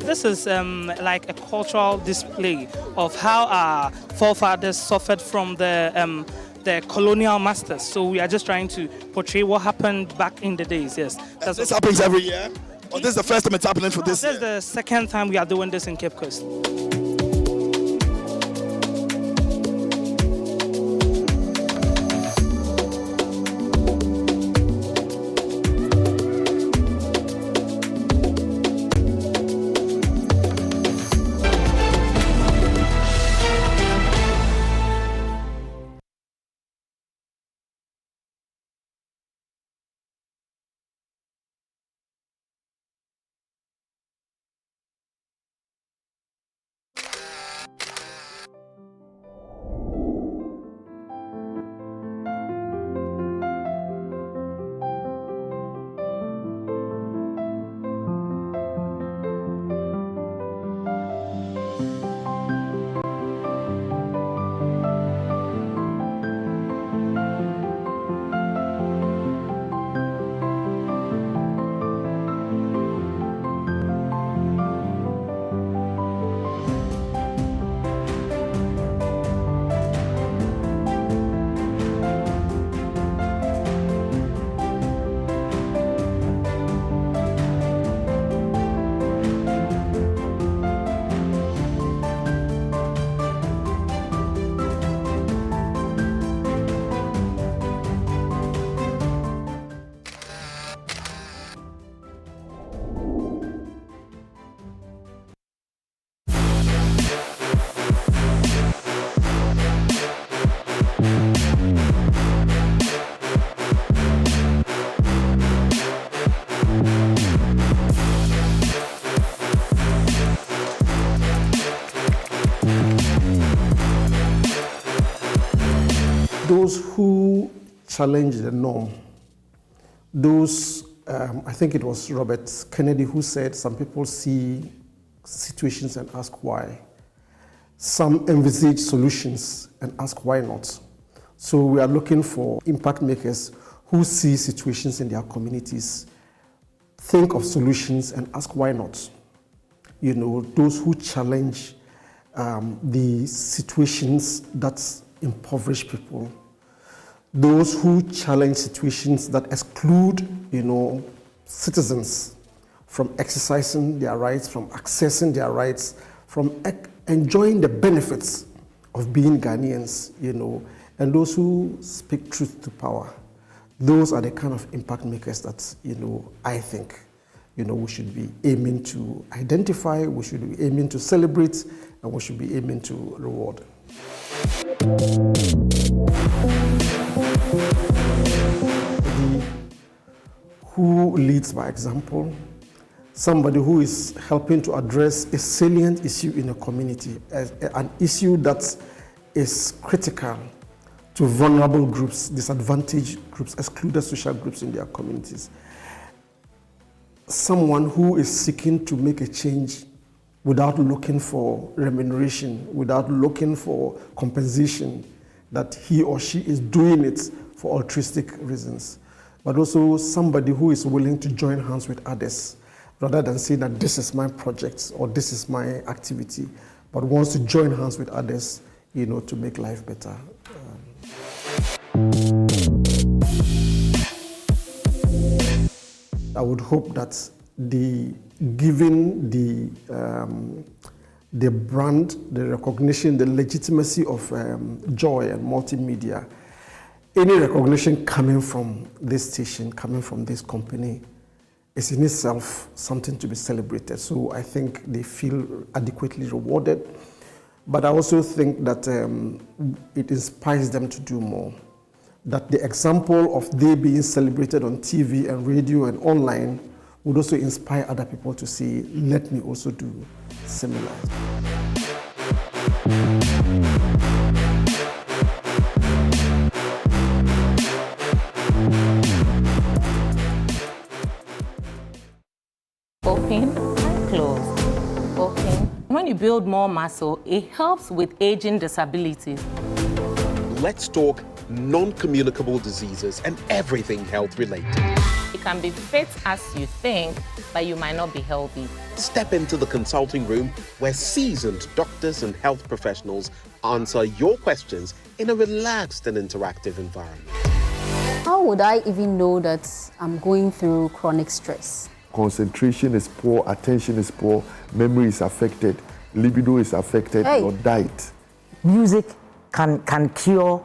This is like a cultural display of how our forefathers suffered from the colonial masters. So we are just trying to portray what happened back in the days. Yes. This happens every year? Or this is the first time it's happening for this year? This is the second time we are doing this in Cape Coast. Those who challenge the norm, those, I think it was Robert Kennedy who said some people see situations and ask why. Some envisage solutions and ask why not. So we are looking for impact makers who see situations in their communities, think of solutions and ask why not. You know, those who challenge the situations that impoverish people, those who challenge situations that exclude, you know, citizens from exercising their rights, from accessing their rights, from enjoying the benefits of being Ghanaians, you know, and those who speak truth to power. Those are the kind of impact makers that, you know, I think, you know, we should be aiming to identify, we should be aiming to celebrate, and we should be aiming to reward. Who leads by example, somebody who is helping to address a salient issue in a community, an issue that is critical to vulnerable groups, disadvantaged groups, excluded social groups in their communities. Someone who is seeking to make a change without looking for remuneration, without looking for compensation, that he or she is doing it for altruistic reasons, but also somebody who is willing to join hands with others, rather than say that this is my project or this is my activity, but wants to join hands with others, to make life better. I would hope that given the brand, the recognition, the legitimacy of Joy and multimedia, any recognition coming from this station, coming from this company, is in itself something to be celebrated. So I think they feel adequately rewarded. But I also think that it inspires them to do more. That the example of they being celebrated on TV and radio and online would also inspire other people to say, let me also do similar. Open and close. Open. When you build more muscle, it helps with aging disabilities. Let's talk non-communicable diseases and everything health-related. You can be fit as you think, but you might not be healthy. Step into the consulting room where seasoned doctors and health professionals answer your questions in a relaxed and interactive environment. How would I even know that I'm going through chronic stress? Concentration is poor, attention is poor, memory is affected, libido is affected, your diet. Music can cure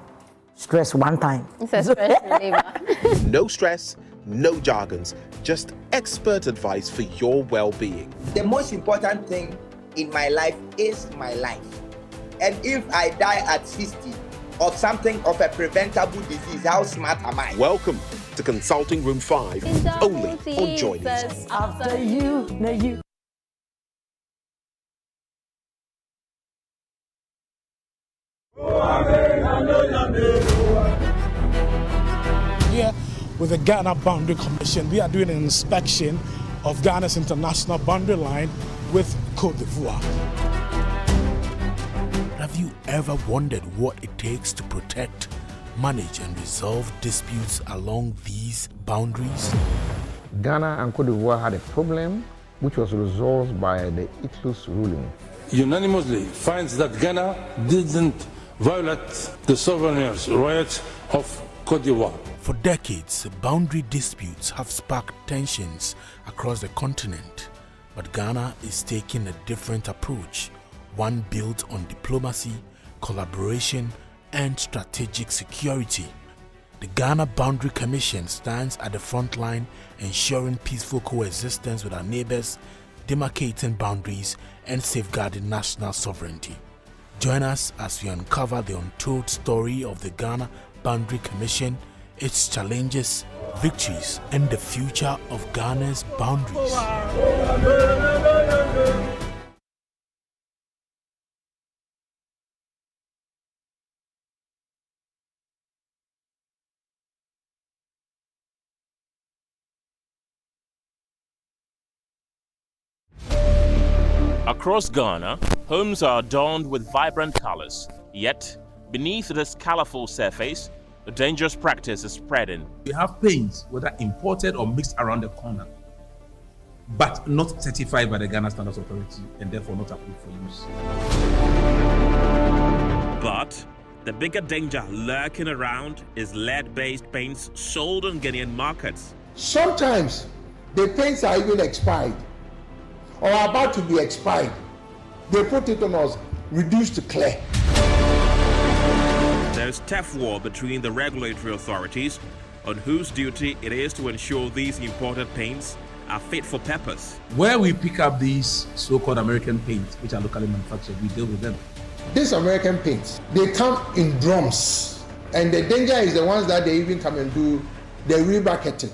stress one time. It's a stress reliever. No stress, no jargons, just expert advice for your well-being. The most important thing in my life is my life. And if I die at 60 of something of a preventable disease, how smart am I? Welcome to Consulting Room 5, only on JoyNews. After you, no you. Here with the Ghana Boundary Commission, we are doing an inspection of Ghana's international boundary line with Côte d'Ivoire. Have you ever wondered what it takes to protect, manage and resolve disputes along these boundaries? Ghana and Côte d'Ivoire had a problem which was resolved by the ITLUS ruling. Unanimously finds that Ghana didn't violate the sovereign rights of Côte d'Ivoire. For decades, boundary disputes have sparked tensions across the continent, but Ghana is taking a different approach, one built on diplomacy, collaboration, and strategic security. The Ghana Boundary Commission stands at the front line, ensuring peaceful coexistence with our neighbors, demarcating boundaries, and safeguarding national sovereignty. Join us as we uncover the untold story of the Ghana Boundary Commission, its challenges, victories, and the future of Ghana's boundaries. Across Ghana, homes are adorned with vibrant colors. Yet, beneath this colorful surface, a dangerous practice is spreading. We have paints, whether imported or mixed around the corner, but not certified by the Ghana Standards Authority and therefore not approved for use. But the bigger danger lurking around is lead-based paints sold on Ghanaian markets. Sometimes the paints are even expired or about to be expired. They put it on us, reduced to clear. There's tough war between the regulatory authorities on whose duty it is to ensure these imported paints are fit for purpose. Where we pick up these so-called American paints, which are locally manufactured, we deal with them. These American paints, they come in drums. And the danger is the ones that they even come and do the rebracketing.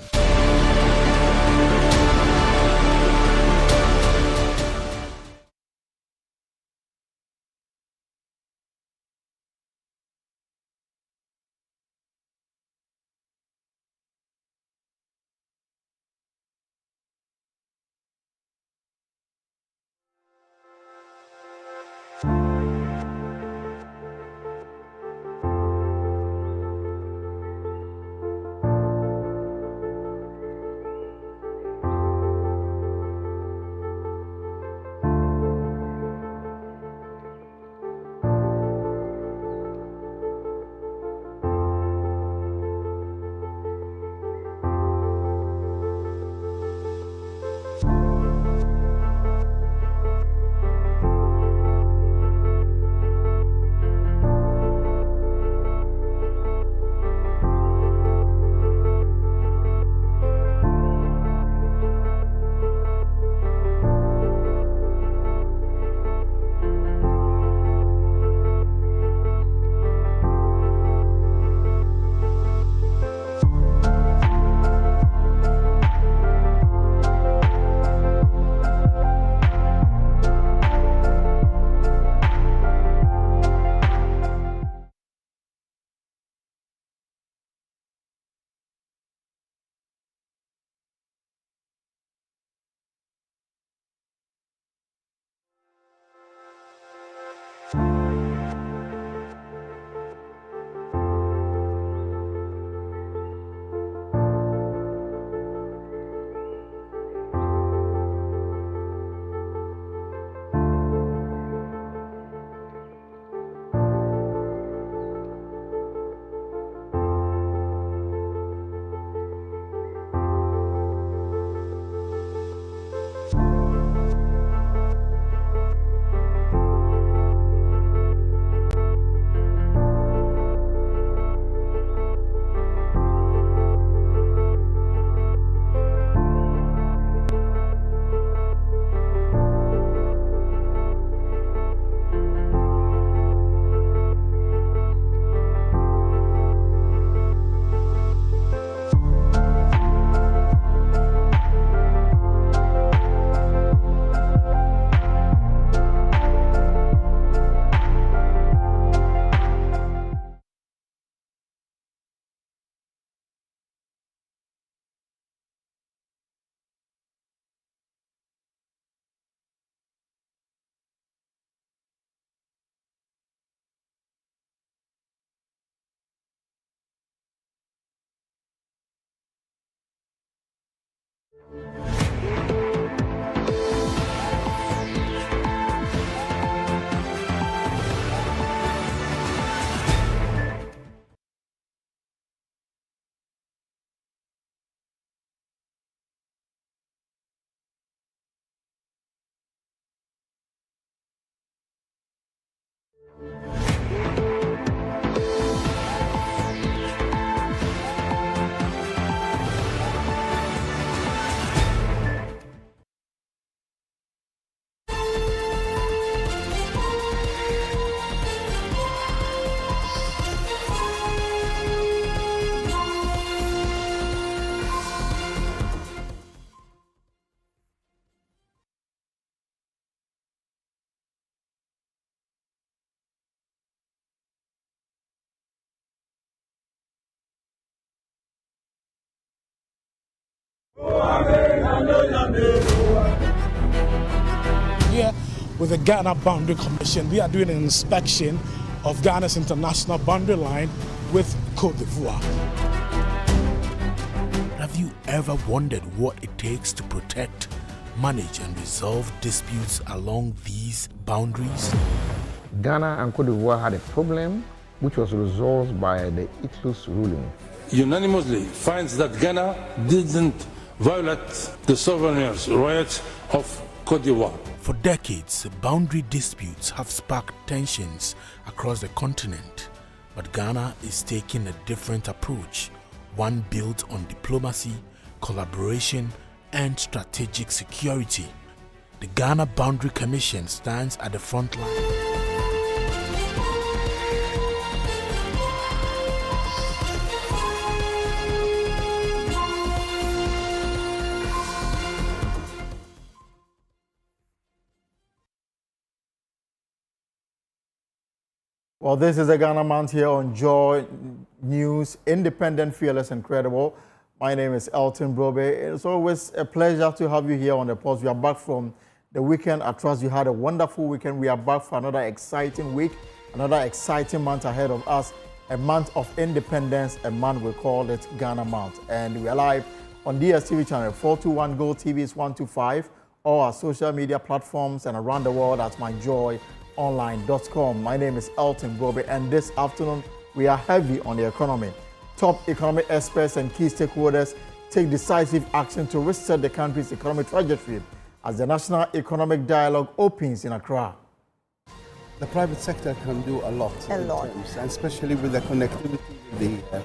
Here with the Ghana Boundary Commission, we are doing an inspection of Ghana's international boundary line with Côte d'Ivoire. Have you ever wondered what it takes to protect, manage and resolve disputes along these boundaries? Ghana and Côte d'Ivoire had a problem which was resolved by the ITLUS ruling. Unanimously finds that Ghana didn't violate the sovereign rights of Côte d'Ivoire. For decades, boundary disputes have sparked tensions across the continent, but Ghana is taking a different approach, one built on diplomacy, collaboration, and strategic security. The Ghana Boundary Commission stands at the front line. Well, this is the Ghana Mount here on Joy News, independent, fearless, and credible. My name is Elton Brobe. It's always a pleasure to have you here on the post. We are back from the weekend. I trust you had a wonderful weekend. We are back for another exciting week, another exciting month ahead of us, a month of independence, a month we call it Ghana Mount. And we are live on DSTV channel 421, Gold TV is 125, all our social media platforms, and around the world at myjoyonline.com. My name is Elton Brobe, and this afternoon we are heavy on the economy. Top economic experts and key stakeholders take decisive action to reset the country's economic trajectory as the National Economic Dialogue opens in Accra. The private sector can do a lot. And especially with the connectivity with the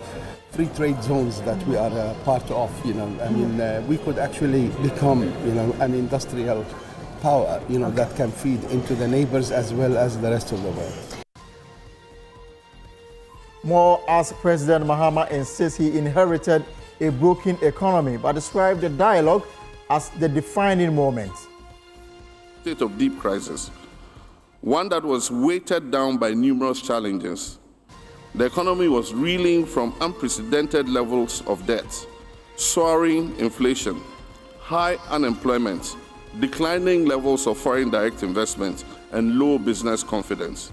free trade zones that we are part of. We could actually become, an industrial power, that can feed into the neighbors as well as the rest of the world. More as President Mahama insists he inherited a broken economy, but described the dialogue as the defining moment. State of deep crisis, one that was weighted down by numerous challenges. The economy was reeling from unprecedented levels of debt, soaring inflation, high unemployment, declining levels of foreign direct investment, and low business confidence.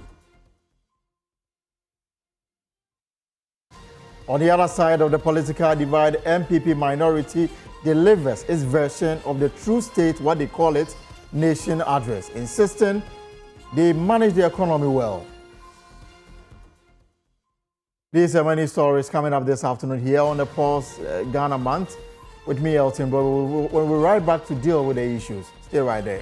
On the other side of the political divide, MPP minority delivers its version of the true state, what they call it, nation address, insisting they manage the economy well. These are many stories coming up this afternoon here on the Pulse Ghana Month. With me, Elton, but we'll be right back to deal with the issues. Stay right there.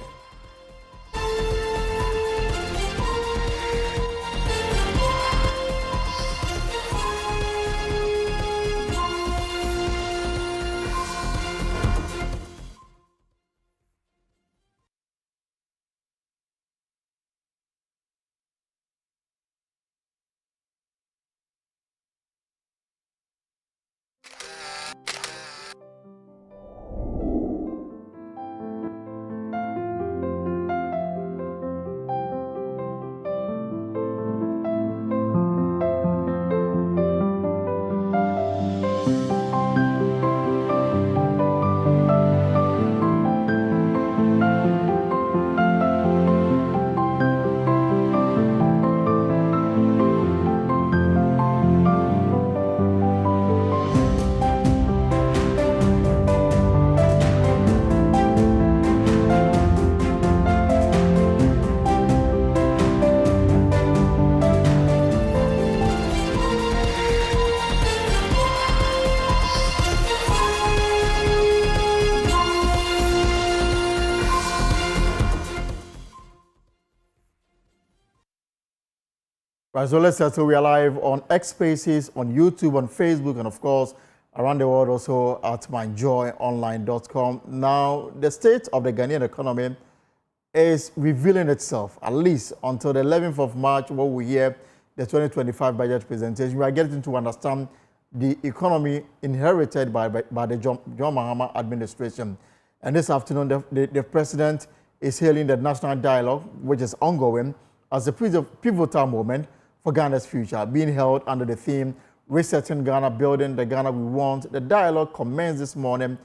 Right, so let's settle. We are live on X Spaces, on YouTube, on Facebook, and of course, around the world also at myjoyonline.com. Now, the state of the Ghanaian economy is revealing itself, at least until the 11th of March, where we hear the 2025 budget presentation. We are getting to understand the economy inherited by the John Mahama administration. And this afternoon, the president is hailing the national dialogue, which is ongoing, as a pivotal moment for Ghana's future, being held under the theme, Resetting Ghana, Building the Ghana We Want. The dialogue commenced this morning